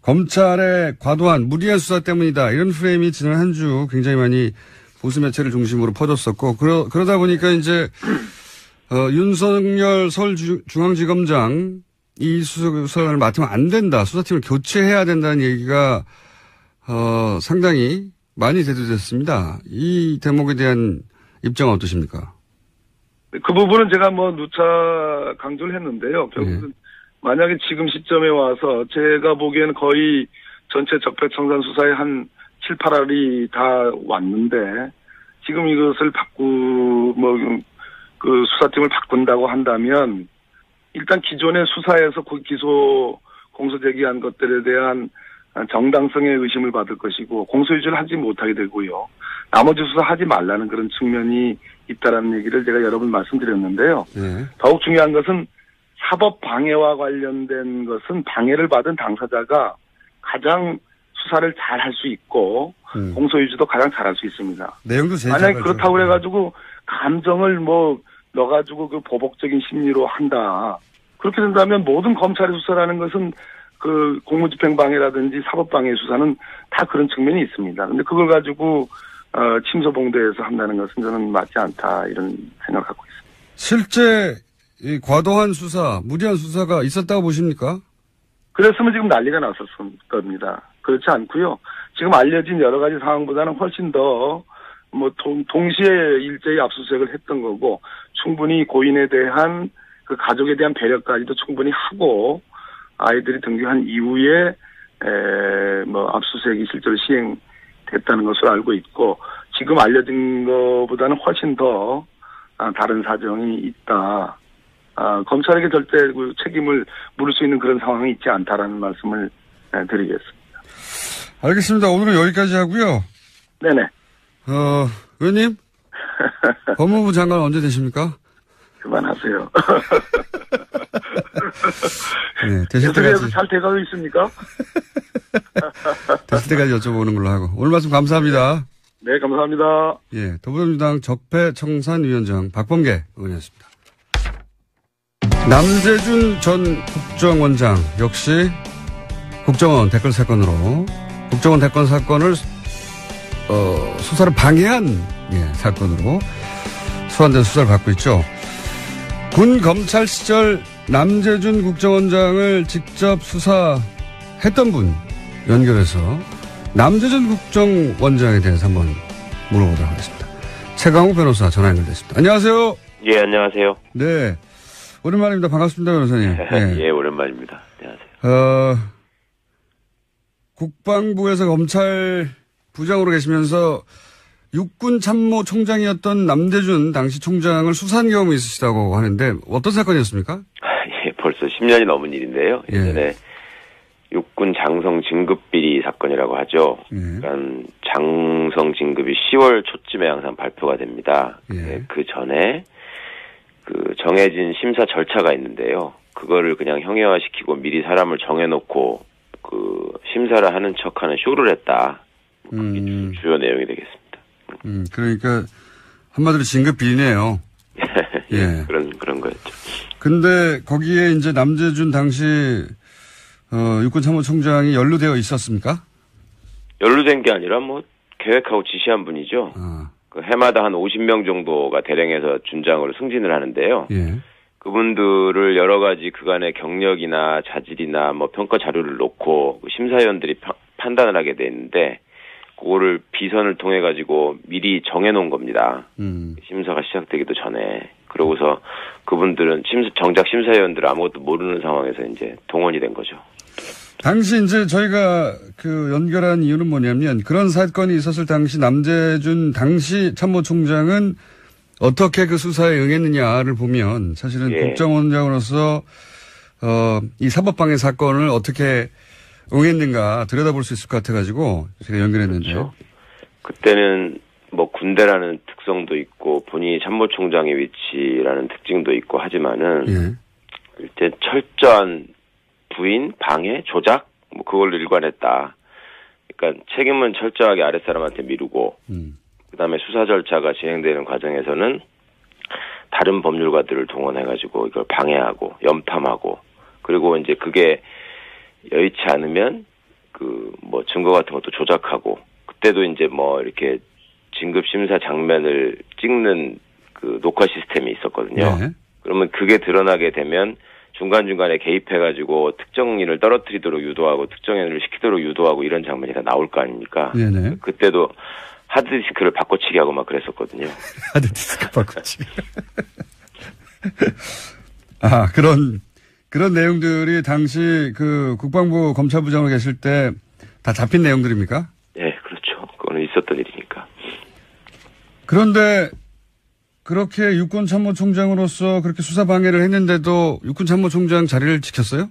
검찰의 과도한 무리한 수사 때문이다 이런 프레임이 지난 한 주 굉장히 많이 보수 매체를 중심으로 퍼졌었고 그러다 보니까 이제 윤석열 서울중앙지검장 이 수사를 맡으면 안 된다 수사팀을 교체해야 된다는 얘기가 상당히 많이 대두됐습니다. 이 대목에 대한 입장은 어떠십니까? 그 부분은 제가 누차 강조를 했는데요. 결국은 만약에 지금 시점에 와서 제가 보기에는 거의 전체 적폐청산 수사에 한 7, 8알이 다 왔는데 지금 이것을 그 수사팀을 바꾼다고 한다면 일단 기존의 수사에서 공소 제기한 것들에 대한 정당성의 의심을 받을 것이고 공소유지를 하지 못하게 되고요. 나머지 수사하지 말라는 그런 측면이 있다라는 얘기를 제가 여러 번 말씀드렸는데요. 더욱 중요한 것은 사법 방해와 관련된 것은 방해를 받은 당사자가 가장 수사를 잘 할 수 있고 공소유지도 가장 잘 할 수 있습니다. 내용도 제일 만약에 그렇다고 그래가지고 감정을 넣어가지고 그 보복적인 심리로 한다. 그렇게 된다면 모든 검찰의 수사라는 것은 그 공무집행방해라든지 사법방해 수사는 다 그런 측면이 있습니다. 근데 그걸 가지고 침소봉대해서 한다는 것은 저는 맞지 않다 이런 생각을 갖고 있습니다. 실제 이 과도한 수사, 무리한 수사가 있었다고 보십니까? 그랬으면 지금 난리가 났었을 겁니다. 그렇지 않고요. 지금 알려진 여러 가지 상황보다는 훨씬 더 동시에 일제히 압수수색을 했던 거고 충분히 고인에 대한 그 가족에 대한 배려까지도 충분히 하고 아이들이 등교한 이후에 압수수색이 실제로 시행됐다는 것으로 알고 있고 지금 알려진 것보다는 훨씬 더 다른 사정이 있다. 검찰에게 절대 그 책임을 물을 수 있는 그런 상황이 있지 않다라는 말씀을 드리겠습니다. 알겠습니다. 오늘은 여기까지 하고요. 네네. 의원님? 법무부 장관 언제 되십니까? 그만하세요. 네, 되실 때까지. 잘 돼가고 있습니까? 되실 때까지 여쭤보는 걸로 하고. 오늘 말씀 감사합니다. 네, 감사합니다. 예, 더불어민주당 적폐청산위원장 박범계 의원이었습니다. 남재준 전 국정원장 역시 국정원 댓글 사건으로 국정원 댓글 사건을 수사를 방해한 사건으로 소환된 수사를 받고 있죠. 군 검찰 시절 남재준 국정원장을 직접 수사했던 분 연결해서 남재준 국정원장에 대해서 한번 물어보도록 하겠습니다. 최강욱 변호사 전화 연결됐습니다. 안녕하세요. 예, 안녕하세요. 네. 오랜만입니다. 반갑습니다, 변호사님. 네. 예, 오랜만입니다. 안녕하세요. 국방부에서 검찰 부장으로 계시면서 육군 참모총장이었던 남재준 당시 총장을 수사한 경험이 있으시다고 하는데 어떤 사건이었습니까? 예, 벌써 10년이 넘은 일인데요. 예전에 예. 육군 장성 진급 비리 사건이라고 하죠. 예. 그러니까 장성 진급이 10월 초쯤에 항상 발표가 됩니다. 예. 그 전에 그 정해진 심사 절차가 있는데요. 그거를 그냥 형해화시키고 미리 사람을 정해놓고 그 심사를 하는 척하는 쇼를 했다. 그게 주요 내용이 되겠습니다. 그러니까 한마디로 진급 비리네요. 예. 그런 거였죠. 근데 거기에 이제 남재준 당시 육군 참모총장이 연루되어 있었습니까? 연루된 게 아니라 뭐 계획하고 지시한 분이죠. 그 해마다 한 50명 정도가 대령해서 준장으로 승진을 하는데요. 예. 그분들을 여러 가지 그간의 경력이나 자질이나 뭐 평가 자료를 놓고 심사위원들이 판단을 하게 돼 있는데 그거를 비선을 통해 가지고 미리 정해 놓은 겁니다. 심사가 시작되기도 전에. 그러고서 그분들은 정작 심사위원들은 아무것도 모르는 상황에서 이제 동원이 된 거죠. 당시 이제 저희가 그 연결한 이유는 뭐냐면 그런 사건이 있었을 당시 남재준 당시 참모총장은 어떻게 그 수사에 응했느냐를 보면 사실은 예. 국정원장으로서 이 사법방해 사건을 어떻게 응했는가 들여다볼 수 있을 것 같아가지고 제가 연결했는데요. 그렇죠. 그때는 뭐 군대라는 특성도 있고 본인이 참모총장의 위치라는 특징도 있고 하지만은 예. 일단 철저한 부인, 방해, 조작 뭐 그걸로 일관했다. 그러니까 책임은 철저하게 아랫사람한테 미루고 그다음에 수사 절차가 진행되는 과정에서는 다른 법률가들을 동원해가지고 이걸 방해하고 염탐하고 그리고 이제 그게 여의치 않으면 그 뭐 증거 같은 것도 조작하고 그때도 이제 뭐 이렇게 진급 심사 장면을 찍는 그 녹화 시스템이 있었거든요. 네. 그러면 그게 드러나게 되면 중간중간에 개입해가지고 특정인을 떨어뜨리도록 유도하고 특정인을 시키도록 유도하고 이런 장면이 다 나올 거 아닙니까? 네네. 그때도 하드디스크를 바꿔치기 하고 막 그랬었거든요. 하드디스크 바꿔치기. 그런 내용들이 당시 그 국방부 검찰부장으로 계실 때 다 잡힌 내용들입니까? 네, 그렇죠. 그거는 있었던 일이니까. 그런데 그렇게 육군 참모총장으로서 그렇게 수사 방해를 했는데도 육군 참모총장 자리를 지켰어요?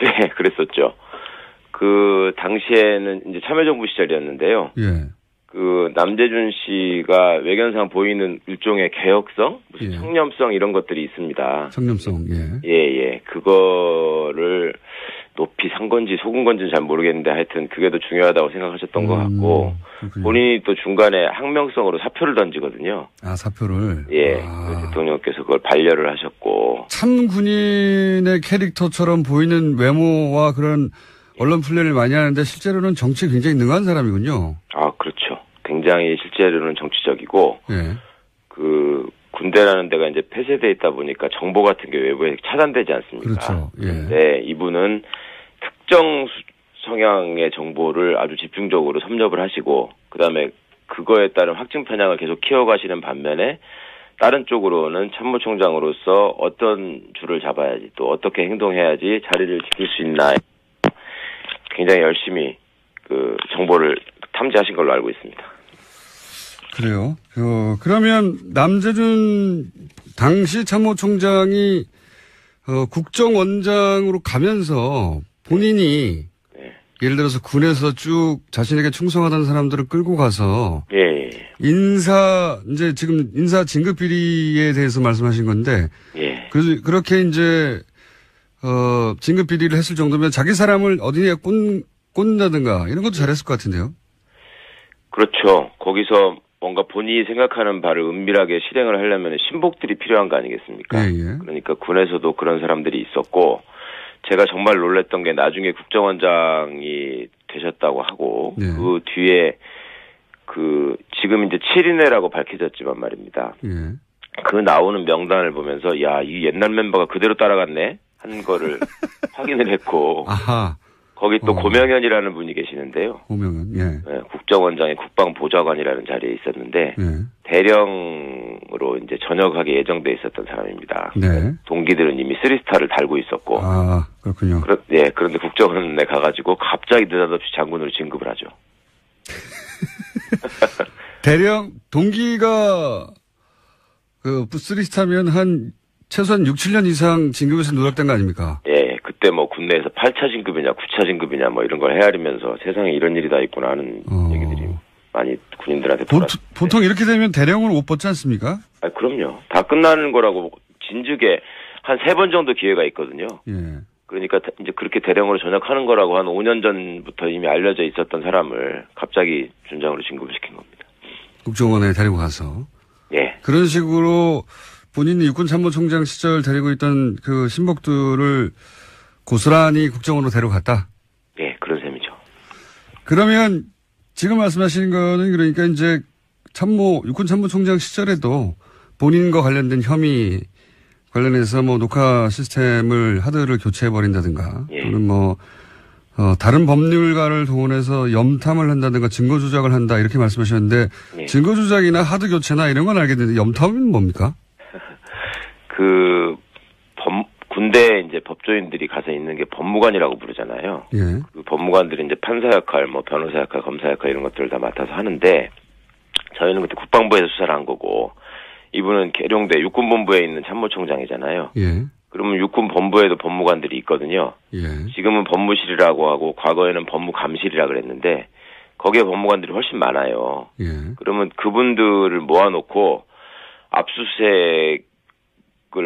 네, 그랬었죠. 그 당시에는 이제 참여정부 시절이었는데요. 예. 그 남재준 씨가 외견상 보이는 일종의 개혁성, 무슨 예. 청렴성 이런 것들이 있습니다. 청렴성, 예. 예. 그거를 높이 산 건지 속은 건지는 잘 모르겠는데 하여튼 그게 더 중요하다고 생각하셨던 것 같고 그렇군요. 본인이 또 중간에 항명성으로 사표를 던지거든요. 아, 사표를? 예. 그 대통령께서 그걸 반려를 하셨고. 참 군인의 캐릭터처럼 보이는 외모와 그런 언론 플레이를 많이 하는데 실제로는 정치에 굉장히 능한 사람이군요. 아, 그렇죠. 굉장히 실제로는 정치적이고. 예. 그 군대라는 데가 이제 폐쇄돼 있다 보니까 정보 같은 게 외부에 차단되지 않습니까? 그렇죠. 예. 네, 이분은 특정 성향의 정보를 아주 집중적으로 섭렵을 하시고 그다음에 그거에 따른 확증 편향을 계속 키워가시는 반면에 다른 쪽으로는 참모총장으로서 어떤 줄을 잡아야지 또 어떻게 행동해야지 자리를 지킬 수 있나 굉장히 열심히 그 정보를 탐지하신 걸로 알고 있습니다. 그래요. 그러면 남재준 당시 참모총장이 국정원장으로 가면서 본인이 예를 들어서 군에서 쭉 자신에게 충성하던 사람들을 끌고 가서 예. 이제 지금 인사 진급 비리에 대해서 말씀하신 건데 예. 그렇게 이제 진급 비리를 했을 정도면 자기 사람을 어디에 꽂는다든가 이런 것도 잘했을 것 같은데요. 그렇죠. 거기서 뭔가 본인이 생각하는 바를 은밀하게 실행을 하려면 신복들이 필요한 거 아니겠습니까? 예, 예. 그러니까 군에서도 그런 사람들이 있었고, 제가 정말 놀랐던 게 나중에 국정원장이 되셨다고 하고, 예. 그 뒤에 지금 이제 7인회라고 밝혀졌지만 말입니다. 예. 그 나오는 명단을 보면서, 야, 이 옛날 멤버가 그대로 따라갔네? 한 거를 확인을 했고, 아하. 거기 또 고명현이라는 분이 계시는데요. 고명현, 예. 네, 국정원장의 국방보좌관이라는 자리에 있었는데, 예. 대령으로 이제 전역하게 예정돼 있었던 사람입니다. 네. 동기들은 이미 3스타를 달고 있었고, 아, 그렇군요. 그런데 국정원에 가가지고 갑자기 느닷없이 장군으로 진급을 하죠. 대령, 동기가, 쓰리스타면 최소한 6, 7년 이상 진급에서 누락된 거 아닙니까? 예, 그때 뭐 군내에서 8차 진급이냐, 9차 진급이냐, 뭐 이런 걸 헤아리면서 세상에 이런 일이 다 있구나 하는 얘기들이 많이 군인들한테 보통 이렇게 되면 대령을 못 받지 않습니까? 아, 그럼요. 다 끝나는 거라고 진즉에 한 3번 정도 기회가 있거든요. 예. 그러니까 이제 그렇게 대령으로 전역하는 거라고 한 5년 전부터 이미 알려져 있었던 사람을 갑자기 준장으로 진급을 시킨 겁니다. 국정원에 데리고 가서. 예. 그런 식으로 본인이 육군참모총장 시절 데리고 있던 그 신복들을 고스란히 국정원으로 데려갔다? 예, 그런 셈이죠. 그러면 지금 말씀하시는 거는 그러니까 이제 육군참모총장 시절에도 본인과 관련된 혐의 관련해서 뭐 녹화 시스템을 하드를 교체해버린다든가 예. 또는 다른 법률가를 동원해서 염탐을 한다든가 증거 조작을 한다 이렇게 말씀하셨는데 예. 증거 조작이나 하드 교체나 이런 건 알겠는데 염탐은 뭡니까? 군대에 이제 법조인들이 가서 있는 게 법무관이라고 부르잖아요. 예. 그 법무관들이 이제 판사 역할, 뭐 변호사 역할, 검사 역할 이런 것들을 다 맡아서 하는데 저희는 그때 국방부에서 수사를 한 거고 이분은 계룡대 육군본부에 있는 참모총장이잖아요. 예. 그러면 육군본부에도 법무관들이 있거든요. 예. 지금은 법무실이라고 하고 과거에는 법무감실이라 그랬는데 거기에 법무관들이 훨씬 많아요. 예. 그러면 그분들을 모아놓고 압수수색을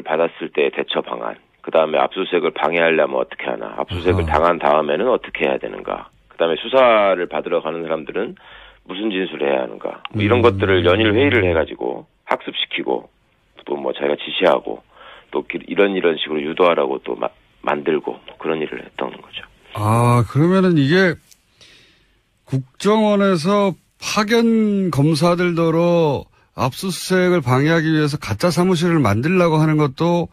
받았을 때 대처 방안, 그 다음에 압수수색을 방해하려면 어떻게 하나, 압수수색을 당한 다음에는 어떻게 해야 되는가, 그 다음에 수사를 받으러 가는 사람들은 무슨 진술을 해야 하는가, 뭐 이런 것들을 연일 회의를 해가지고 학습시키고 또 뭐 자기가 지시하고 또 이런 식으로 유도하라고 또 만들고 그런 일을 했던 거죠. 아, 그러면은 이게 국정원에서 파견 검사들더러 압수수색을 방해하기 위해서 가짜 사무실을 만들려고 하는 것도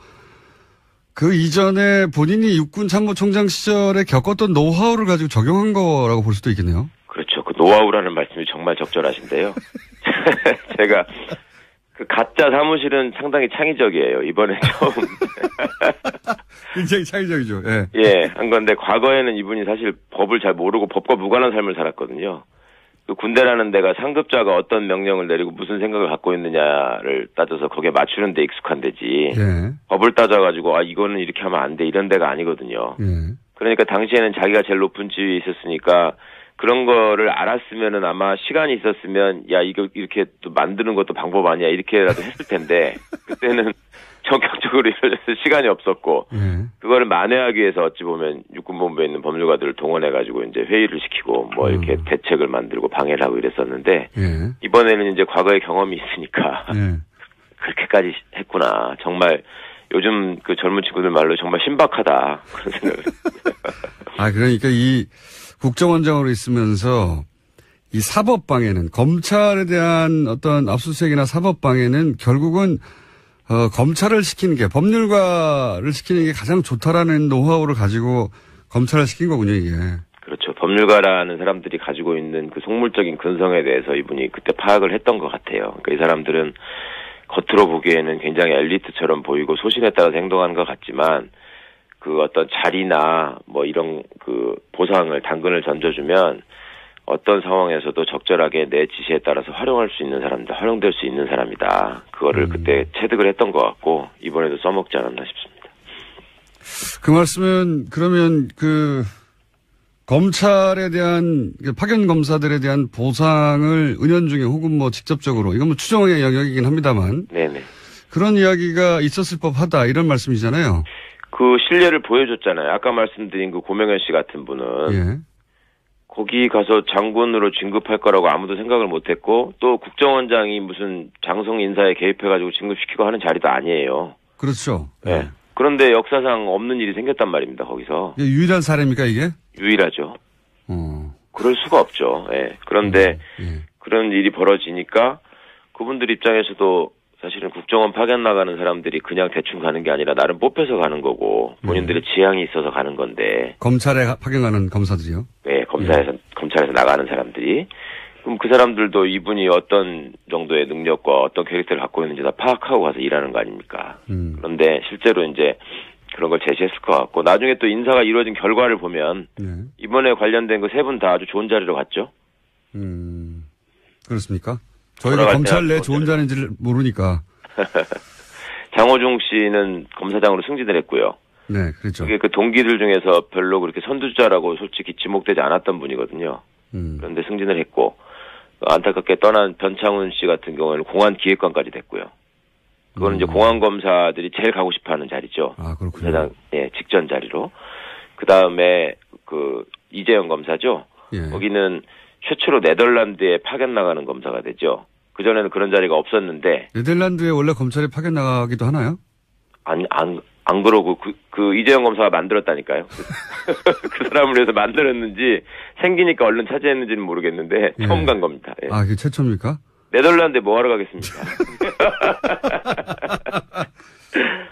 그 이전에 본인이 육군참모총장 시절에 겪었던 노하우를 가지고 적용한 거라고 볼 수도 있겠네요. 그렇죠. 그 노하우라는 말씀이 정말 적절하신데요. 제가 그 가짜 사무실은 상당히 창의적이에요. 이번에 처음. 굉장히 창의적이죠. 예. 예, 한 건데 과거에는 이분이 사실 법을 잘 모르고 법과 무관한 삶을 살았거든요. 그 군대라는 데가 상급자가 어떤 명령을 내리고 무슨 생각을 갖고 있느냐를 따져서 거기에 맞추는 데 익숙한 데지. 예. 법을 따져가지고 이거는 이렇게 하면 안 돼 이런 데가 아니거든요. 예. 그러니까 당시에는 자기가 제일 높은 지위에 있었으니까 그런 거를 알았으면은 아마 시간이 있었으면 야 이거 이렇게 또 만드는 것도 방법 아니야 이렇게라도 했을 텐데 그때는 전격적으로 이럴 시간이 없었고 그거를 만회하기 위해서 어찌 보면 육군본부에 있는 법률가들을 동원해가지고 이제 회의를 시키고 뭐 이렇게 대책을 만들고 방해를 하고 이랬었는데 이번에는 이제 과거의 경험이 있으니까 그렇게까지 했구나. 정말 요즘 그 젊은 친구들 말로 정말 신박하다 그런 생각을 했어요. 아, 그러니까 이 국정원장으로 있으면서 이 사법방해는 검찰에 대한 어떤 압수수색이나 사법방해는 결국은 검찰을 시키는 게 법률가를 시키는 게 가장 좋다라는 노하우를 가지고 검찰을 시킨 거군요, 이게. 그렇죠. 법률가라는 사람들이 가지고 있는 그 속물적인 근성에 대해서 이분이 그때 파악을 했던 것 같아요. 그러니까 이 사람들은 겉으로 보기에는 굉장히 엘리트처럼 보이고 소신에 따라서 행동하는 것 같지만 그 어떤 자리나 뭐 이런 그 보상을 당근을 던져주면 어떤 상황에서도 적절하게 내 지시에 따라서 활용할 수 있는 사람이다. 활용될 수 있는 사람이다. 그거를 그때 체득을 했던 것 같고 이번에도 써먹지 않았나 싶습니다. 그 말씀은 그러면 그 검찰에 대한 파견 검사들에 대한 보상을 은연중에 혹은 뭐 직접적으로 이건 뭐 추정의 영역이긴 합니다만 네네. 그런 이야기가 있었을 법하다 이런 말씀이잖아요. 그 신뢰를 보여줬잖아요. 아까 말씀드린 그 고명현 씨 같은 분은 예. 거기 가서 장군으로 진급할 거라고 아무도 생각을 못했고 또 국정원장이 무슨 장성 인사에 개입해가지고 진급시키고 하는 자리도 아니에요. 그렇죠. 네. 그런데 역사상 없는 일이 생겼단 말입니다. 거기서. 이게 유일한 사례입니까 이게? 유일하죠. 그럴 수가 없죠. 예. 그런데 그런 일이 벌어지니까 그분들 입장에서도 사실은 국정원 파견 나가는 사람들이 그냥 대충 가는 게 아니라 나름 뽑혀서 가는 거고 본인들의 지향이 있어서 가는 건데. 검찰에 파견 가는 검사들이요? 네, 검찰에서 나가는 사람들이. 그럼 그 사람들도 이분이 어떤 정도의 능력과 어떤 캐릭터를 갖고 있는지 다 파악하고 가서 일하는 거 아닙니까? 그런데 실제로 이제 그런 걸 제시했을 것 같고 나중에 또 인사가 이루어진 결과를 보면 이번에 관련된 그 세 분 다 아주 좋은 자리로 갔죠. 그렇습니까? 저희가 검찰 내 좋은 자리인지를 모르니까. 장호중 씨는 검사장으로 승진을 했고요. 네, 그렇죠. 그게 그 동기들 중에서 별로 그렇게 선두자라고 솔직히 지목되지 않았던 분이거든요. 그런데 승진을 했고 안타깝게 떠난 변창훈 씨 같은 경우에는 공안기획관까지 됐고요. 그거는 이제 공안검사들이 제일 가고 싶어하는 자리죠. 아, 그렇군요. 예, 직전 자리로. 그 다음에 그 이재영 검사죠. 예. 거기는 최초로 네덜란드에 파견 나가는 검사가 되죠. 그 전에는 그런 자리가 없었는데. 네덜란드에 원래 검찰이 파견 나가기도 하나요? 안 그러고 그 이재영 검사가 만들었다니까요. 그 사람을 위해서 만들었는지 생기니까 얼른 차지했는지는 모르겠는데 예. 처음 간 겁니다. 예. 아, 그게 최초입니까? 네덜란드에 뭐 하러 가겠습니까?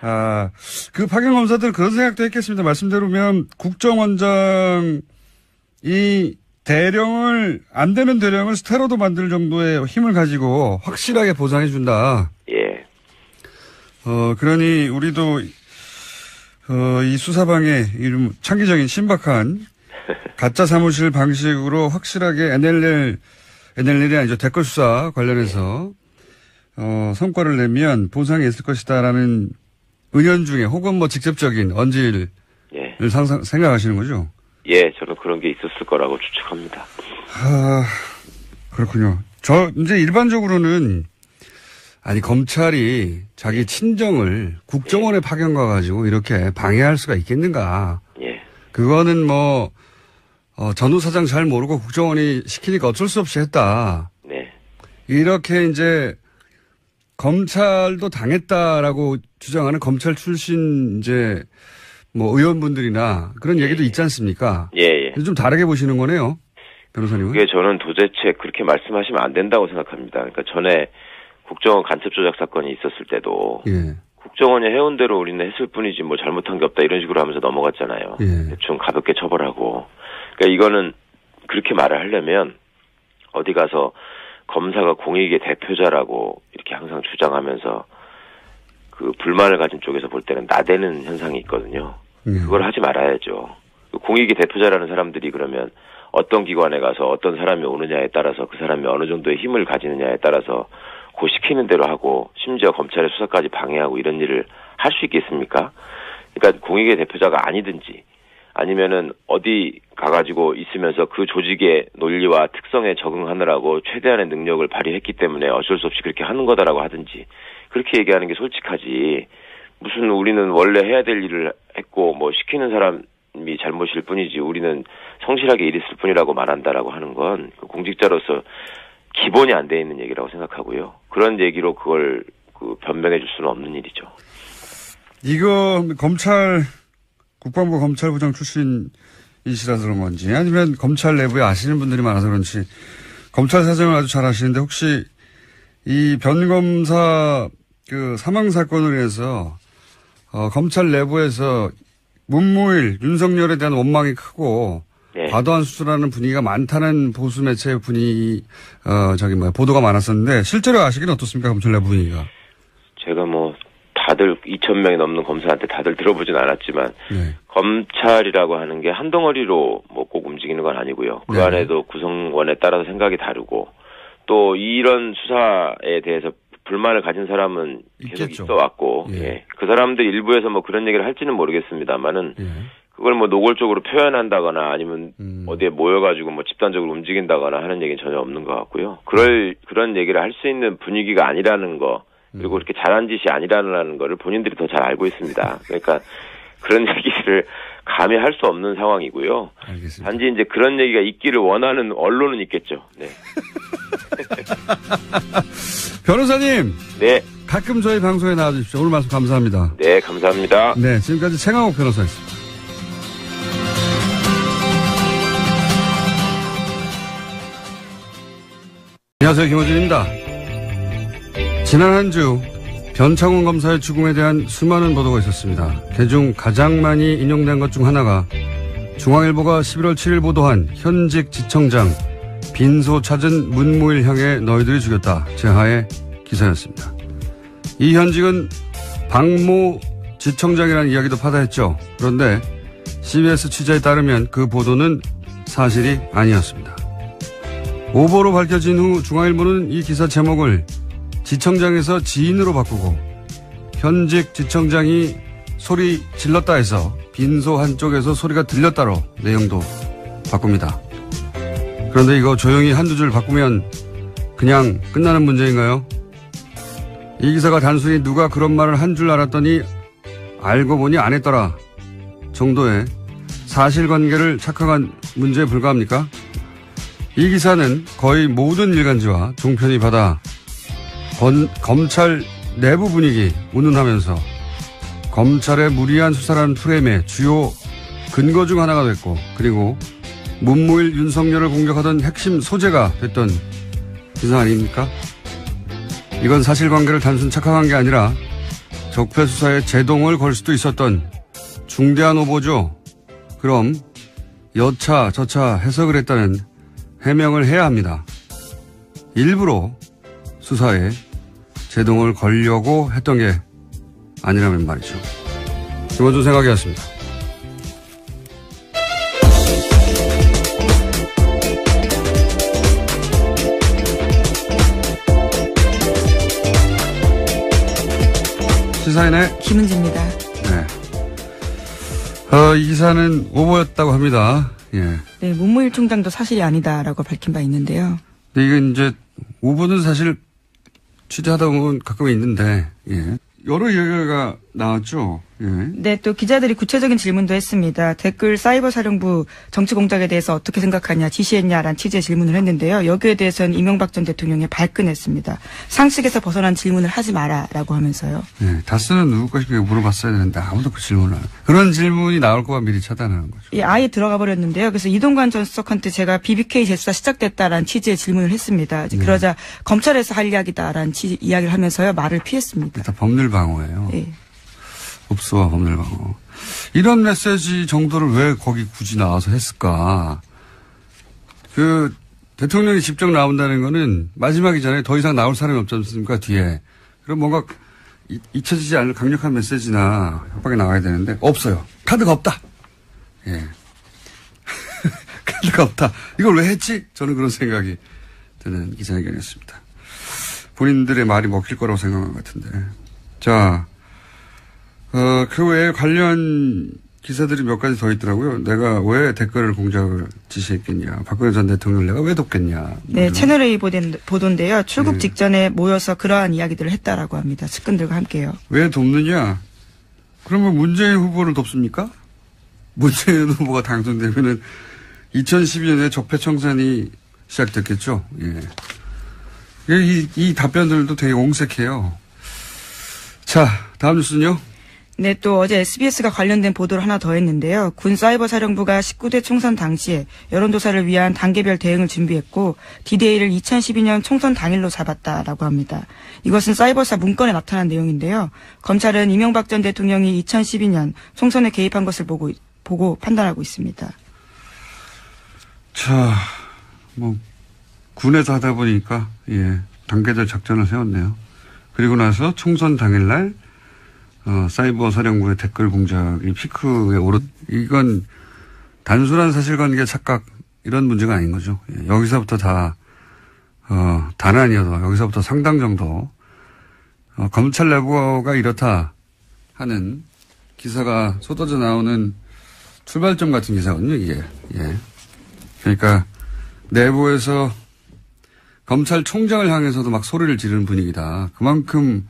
아, 그 파견 검사들 그런 생각도 했겠습니다. 말씀대로면 국정원장이 안 되는 대령을 스테로도 만들 정도의 힘을 가지고 확실하게 보상해준다. 예. 그러니 우리도 이 수사방의 이름 창기적인 신박한 가짜 사무실 방식으로 확실하게 NLL이 아니죠. 댓글 수사 관련해서 성과를 내면 보상이 있을 것이다라는 은연중에 혹은 뭐 직접적인 언질을 예. 생각하시는 거죠? 예, 저는 그런 게 있었을 거라고 추측합니다. 그렇군요. 이제 일반적으로는 검찰이 자기 친정을 국정원에 파견 가가지고 이렇게 방해할 수가 있겠는가. 예. 그거는 전후사장 잘 모르고 국정원이 시키니까 어쩔 수 없이 했다. 네. 이렇게 이제 검찰도 당했다라고 주장하는 검찰 출신 의원분들이나 그런 얘기도 있지 않습니까? 예. 좀 다르게 보시는 거네요. 변호사님은. 그게 저는 도대체 그렇게 말씀하시면 안 된다고 생각합니다. 그러니까 전에 국정원 간첩 조작 사건이 있었을 때도 예. 국정원이 해온 대로 우리는 했을 뿐이지 뭐 잘못한 게 없다 이런 식으로 하면서 넘어갔잖아요. 예. 대충 가볍게 처벌하고. 그러니까 이거는 그렇게 말을 하려면 어디 가서 검사가 공익의 대표자라고 이렇게 항상 주장하면서 그 불만을 가진 쪽에서 볼 때는 나대는 현상이 있거든요. 그걸 하지 말아야죠. 공익의 대표자라는 사람들이 그러면 어떤 기관에 가서 어떤 사람이 오느냐에 따라서 그 사람이 어느 정도의 힘을 가지느냐에 따라서 고 시키는 대로 하고 심지어 검찰의 수사까지 방해하고 이런 일을 할 수 있겠습니까? 그러니까 공익의 대표자가 아니든지 아니면은 어디 가가지고 있으면서 그 조직의 논리와 특성에 적응하느라고 최대한의 능력을 발휘했기 때문에 어쩔 수 없이 그렇게 하는 거다라고 하든지 그렇게 얘기하는 게 솔직하지. 무슨 우리는 원래 해야 될 일을 했고 뭐 시키는 사람이 잘못일 뿐이지 우리는 성실하게 일했을 뿐이라고 말한다라고 하는 건 공직자로서 기본이 안 돼 있는 얘기라고 생각하고요. 그런 얘기로 그걸 변명해 줄 수는 없는 일이죠. 이거 국방부 검찰부장 출신이시라서 그런 건지 아니면 검찰 내부에 아시는 분들이 많아서 그런지 검찰 사정을 아주 잘 아시는데 혹시 이 변 검사 사망 사건을 위해서 검찰 내부에서 문무일 윤석열에 대한 원망이 크고 네. 과도한 수술하는 분위기가 많다는 보수 매체 보도가 많았었는데 실제로 아시기는 어떻습니까? 검찰 내부 분위기가. 제가 다들 2,000명이 넘는 검사한테 다들 들어보진 않았지만 네. 검찰이라고 하는 게 한 덩어리로 꼭 움직이는 건 아니고요. 그 안에도 구성원에 따라서 생각이 다르고 또 이런 수사에 대해서 불만을 가진 사람은 계속 있겠죠. 있어 왔고 예. 그 사람들 일부에서 그런 얘기를 할지는 모르겠습니다만은 그걸 노골적으로 표현한다거나 아니면 어디에 모여가지고 집단적으로 움직인다거나 하는 얘기는 전혀 없는 것 같고요. 그런 얘기를 할 수 있는 분위기가 아니라는 거 그리고 그렇게 잘한 짓이 아니라는 거를 본인들이 더 잘 알고 있습니다. 그러니까 그런 얘기를 감히 할 수 없는 상황이고요. 알겠습니다. 단지 이제 그런 얘기가 있기를 원하는 언론은 있겠죠. 네. 변호사님. 네. 가끔 저희 방송에 나와주십시오. 오늘 말씀 감사합니다. 네, 감사합니다. 네, 지금까지 최강욱 변호사였습니다. 안녕하세요, 김호준입니다. 지난 한 주 변창훈 검사의 죽음에 대한 수많은 보도가 있었습니다. 그중 가장 많이 인용된 것 중 하나가 중앙일보가 11월 7일 보도한 현직 지청장 빈소 찾은 문무일 향해 너희들이 죽였다 제하의 기사였습니다. 이 현직은 박모 지청장이라는 이야기도 파다했죠. 그런데 CBS 취재에 따르면 그 보도는 사실이 아니었습니다. 오보로 밝혀진 후 중앙일보는 이 기사 제목을 지청장에서 지인으로 바꾸고 현직 지청장이 소리 질렀다 해서 빈소 한쪽에서 소리가 들렸다로 내용도 바꿉니다. 그런데 이거 조용히 한두 줄 바꾸면 그냥 끝나는 문제인가요? 이 기사가 단순히 누가 그런 말을 한 줄 알았더니 알고 보니 안 했더라 정도의 사실관계를 착각한 문제에 불과합니까? 이 기사는 거의 모든 일간지와 종편이 받아 검찰 내부 분위기 운운하면서 검찰의 무리한 수사라는 프레임의 주요 근거 중 하나가 됐고, 그리고 문무일 윤석열을 공격하던 핵심 소재가 됐던 기사 아닙니까? 이건 사실관계를 단순 착각한 게 아니라 적폐 수사에 제동을 걸 수도 있었던 중대한 오보죠. 그럼 여차 저차 해석을 했다는 해명을 해야 합니다. 일부러 수사에 제동을 걸려고 했던 게 아니라면 말이죠. 김원준 생각이었습니다. 시사인의 김은지입니다. 네. 이 기사는 오보였다고 합니다. 예. 네, 문무일 총장도 사실이 아니다라고 밝힌 바 있는데요. 근데 이건 이제 오보는 사실 취재하다 보면 가끔 있는데, 예. 여러 얘기가 나왔죠. 예. 네, 또 기자들이 구체적인 질문도 했습니다. 댓글 사이버 사령부 정치 공작에 대해서 어떻게 생각하냐, 지시했냐라는 취지의 질문을 했는데요. 여기에 대해서는 이명박 전 대통령이 발끈했습니다. 상식에서 벗어난 질문을 하지 마라라고 하면서요. 네, 다스는 누구 것인가 물어봤어야 되는데 아무도 그 질문을 안 해요. 그런 질문이 나올 거만 미리 차단하는 거죠. 예, 아예 들어가 버렸는데요. 그래서 이동관 전 수석한테 제가 BBK 재수사 시작됐다라는 취지의 질문을 했습니다. 네. 그러자 검찰에서 할 이야기다라는 이야기를 하면서요. 말을 피했습니다. 다 법률 방어예요. 예. 법수와 법률 방어. 이런 메시지 정도를 왜 거기 굳이 나와서 했을까? 그 대통령이 직접 나온다는 거는 마지막이잖아요. 더 이상 나올 사람이 없지 않습니까? 뒤에. 그럼 뭔가 잊혀지지 않을 강력한 메시지나 협박이 나와야 되는데 없어요. 카드가 없다. 예. 카드가 없다. 이걸 왜 했지? 저는 그런 생각이 드는 기자회견이었습니다. 본인들의 말이 먹힐 거라고 생각한 것 같은데. 자, 그 외에 관련 기사들이 몇 가지 더 있더라고요. 내가 왜 댓글을 공작을 지시했겠냐. 박근혜 전 대통령을 내가 왜 돕겠냐. 네, 채널A 보도인데요. 출국 직전에 모여서 그러한 이야기들을 했다라고 합니다. 측근들과 함께요. 왜 돕느냐? 그러면 문재인 후보를 돕습니까? 문재인 후보가 당선되면은 2012년에 적폐청산이 시작됐겠죠. 예. 이 답변들도 되게 옹색해요. 자, 다음 뉴스는요? 네, 또 어제 SBS가 관련된 보도를 하나 더 했는데요. 군 사이버 사령부가 19대 총선 당시에 여론조사를 위한 단계별 대응을 준비했고 D-Day를 2012년 총선 당일로 잡았다라고 합니다. 이것은 사이버사 문건에 나타난 내용인데요. 검찰은 이명박 전 대통령이 2012년 총선에 개입한 것을 보고 판단하고 있습니다. 자, 군에서 하다 보니까 단계별 작전을 세웠네요. 그리고 나서 총선 당일날 사이버 사령부의 댓글 공작이 피크에 이건 단순한 사실관계 착각 이런 문제가 아닌 거죠. 여기서부터 다는 아니어도 여기서부터 상당 정도 검찰 내부가 이렇다 하는 기사가 쏟아져 나오는 출발점 같은 기사거든요. 이게. 예. 그러니까 내부에서 검찰총장을 향해서도 막 소리를 지르는 분위기다. 그만큼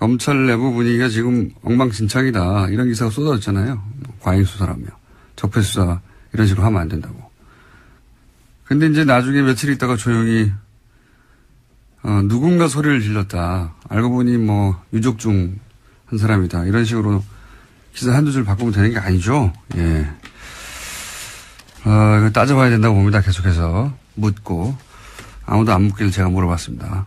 검찰 내부 분위기가 지금 엉망진창이다. 이런 기사가 쏟아졌잖아요. 과잉수사라며. 적폐수사 이런 식으로 하면 안 된다고. 근데 이제 나중에 며칠 있다가 조용히 누군가 소리를 질렀다. 알고 보니 뭐 유족 중 한 사람이다. 이런 식으로 기사 한두 줄 바꾸면 되는 게 아니죠. 예. 이거 따져봐야 된다고 봅니다. 계속해서 묻고 아무도 안 묻기를 제가 물어봤습니다.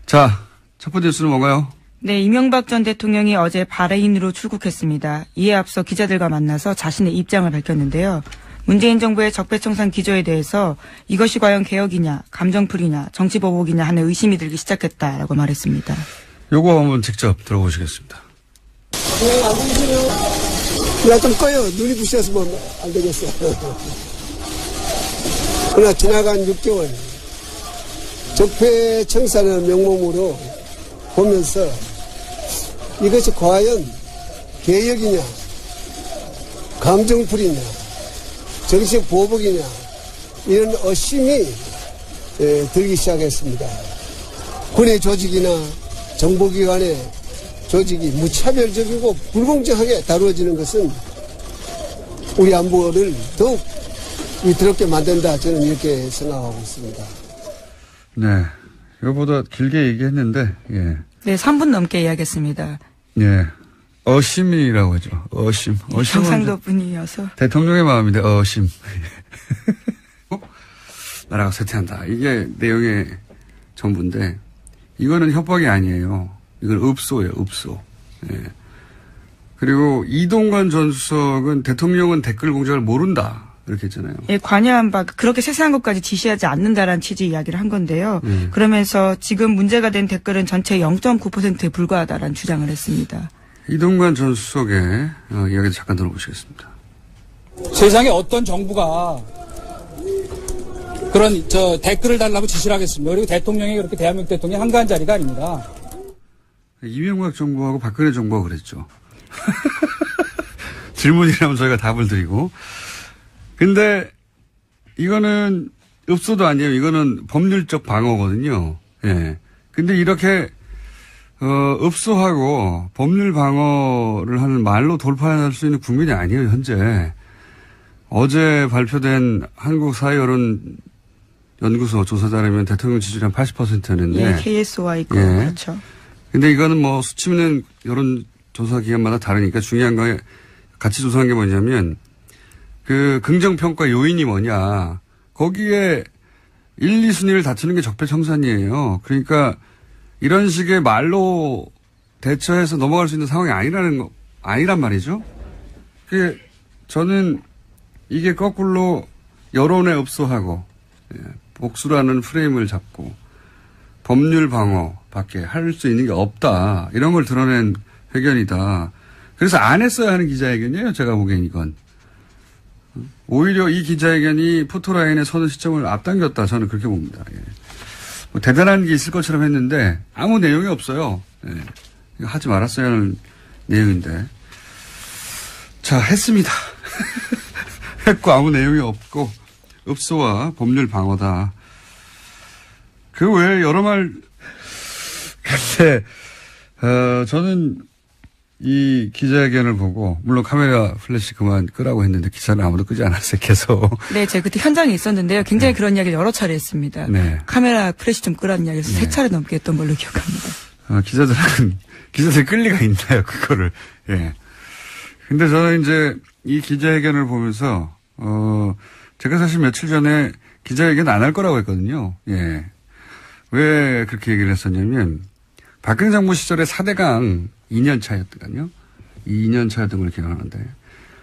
자, 첫 번째 뉴스는 뭔가요? 네, 이명박 전 대통령이 어제 바레인으로 출국했습니다. 이에 앞서 기자들과 만나서 자신의 입장을 밝혔는데요. 문재인 정부의 적폐청산 기조에 대해서 이것이 과연 개혁이냐, 감정풀이냐, 정치보복이냐 하는 의심이 들기 시작했다라고 말했습니다. 요거 한번 직접 들어보시겠습니다. 네, 안녕하세요. 나 좀 꺼요. 눈이 부셔서 뭐 안 되겠어. 그러나 지나간 6개월 적폐청산의 명목으로 보면서 이것이 과연 개혁이냐, 감정풀이냐, 정치적 보복이냐 이런 의심이 들기 시작했습니다. 군의 조직이나 정보기관의 조직이 무차별적이고 불공정하게 다루어지는 것은 우리 안보를 더욱 위태롭게 만든다. 저는 이렇게 생각하고 있습니다. 네. 이거보다 길게 얘기했는데, 예. 네, 3분 넘게 이야기했습니다. 예. 어심이라고 하죠. 어심. 경상도 분이어서. 대통령의 마음인데, 어심. 나라가 쇠퇴한다. 이게 내용의 전부인데, 이거는 협박이 아니에요. 이건 읍소예요, 읍소. 예. 그리고 이동관 전 수석은 대통령은 댓글 공작을 모른다. 이렇게 했잖아요. 예, 관여한 바 그렇게 세세한 것까지 지시하지 않는다라는 취지 이야기를 한 건데요. 그러면서 지금 문제가 된 댓글은 전체 0.9%에 불과하다라는 주장을 했습니다. 이동관 전 수석의 이야기도 잠깐 들어보시겠습니다. 세상에 어떤 정부가 그런 댓글을 달라고 지시를 하겠습니다. 그리고 대통령이 그렇게 대한민국 대통령이 한가한 자리가 아닙니다. 이명박 정부하고 박근혜 정부가 그랬죠. 질문이라면 저희가 답을 드리고. 근데 이거는 읍소도 아니에요. 이거는 법률적 방어거든요. 예. 근데 이렇게 읍소하고 법률 방어를 하는 말로 돌파할 수 있는 국민이 아니에요, 현재. 어제 발표된 한국사회여론연구소 조사 따르면 대통령 지지율이 한 80%였는데. 예, KSOI 거. 예. 그렇죠. 근데 이거는 뭐 수치 있는 여론조사 기관마다 다르니까 중요한 거 같이 조사한 게 뭐냐면 그 긍정평가 요인이 뭐냐. 거기에 1, 2순위를 다투는 게 적폐청산이에요. 그러니까 이런 식의 말로 대처해서 넘어갈 수 있는 상황이 아니란 말이죠. 저는 이게 거꾸로 여론에 읍소하고 복수라는 프레임을 잡고 법률 방어밖에 할 수 있는 게 없다. 이런 걸 드러낸 회견이다. 그래서 안 했어야 하는 기자회견이에요. 제가 보기엔 이건. 오히려 이 기자회견이 포토라인에 서는 시점을 앞당겼다. 저는 그렇게 봅니다. 예. 뭐 대단한 게 있을 것처럼 했는데 아무 내용이 없어요. 예. 이거 하지 말았어야 하는 내용인데. 자, 했습니다. 했고 아무 내용이 없고 읍소와 법률 방어다. 그 외에 여러 말. 근데 저는 이 기자회견을 보고 물론 카메라 플래시 그만 끄라고 했는데 기사는 아무도 끄지 않았어요. 계속. 네, 제가 그때 현장에 있었는데요. 굉장히 그런 이야기를 여러 차례 했습니다. 네. 카메라 플래시 좀 끄라는 이야기를 3차례 넘게 했던 걸로 기억합니다. 기자들 끌 리가 있나요? 그거를. 예. 근데 저는 이제 이 기자회견을 보면서 제가 사실 며칠 전에 기자회견 안 할 거라고 했거든요. 예. 왜 그렇게 얘기를 했었냐면 박근혜 정부 시절에 4대강 2년 차였거든요. 2년 차였던 걸 기억하는데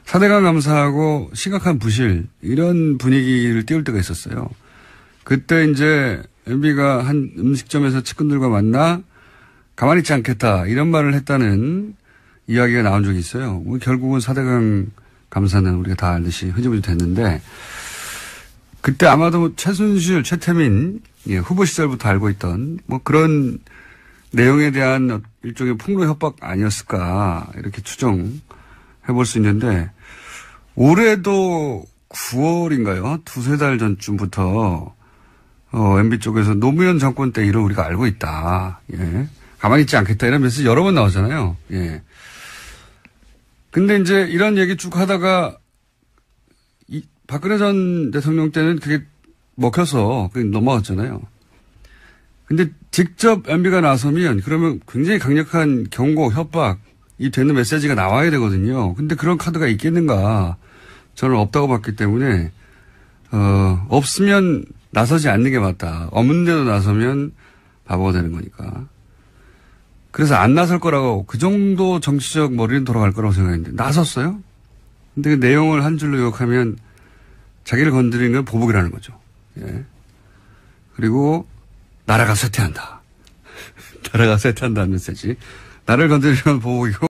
4대강 감사하고 심각한 부실 이런 분위기를 띄울 때가 있었어요. 그때 이제 MB가 한 음식점에서 측근들과 만나 가만히 있지 않겠다 이런 말을 했다는 이야기가 나온 적이 있어요. 결국은 4대강 감사는 우리가 다 알듯이 흐지부지 됐는데 그때 아마도 최순실, 최태민 후보 시절부터 알고 있던 뭐 그런 내용에 대한 일종의 폭로 협박 아니었을까 이렇게 추정해 볼 수 있는데 올해도 9월인가요? 두세 달 전쯤부터 MB 쪽에서 노무현 정권 때 일을 우리가 알고 있다. 예. 가만히 있지 않겠다 이런 메시지 여러 번 나오잖아요. 예. 근데 이제 이런 얘기 쭉 하다가 박근혜 전 대통령 때는 그게 먹혀서 그게 넘어갔잖아요. 근데 직접 MB가 나서면 그러면 굉장히 강력한 경고, 협박이 되는 메시지가 나와야 되거든요. 근데 그런 카드가 있겠는가? 저는 없다고 봤기 때문에 없으면 나서지 않는 게 맞다. 없는데도 나서면 바보가 되는 거니까. 그래서 안 나설 거라고 그 정도 정치적 머리는 돌아갈 거라고 생각했는데 나섰어요? 근데 그 내용을 한 줄로 요약하면 자기를 건드리는 건 보복이라는 거죠. 예. 그리고 나라가 쇠퇴한다. 나라가 쇠퇴한다는 메시지. 나를 건드리는 건 보복이고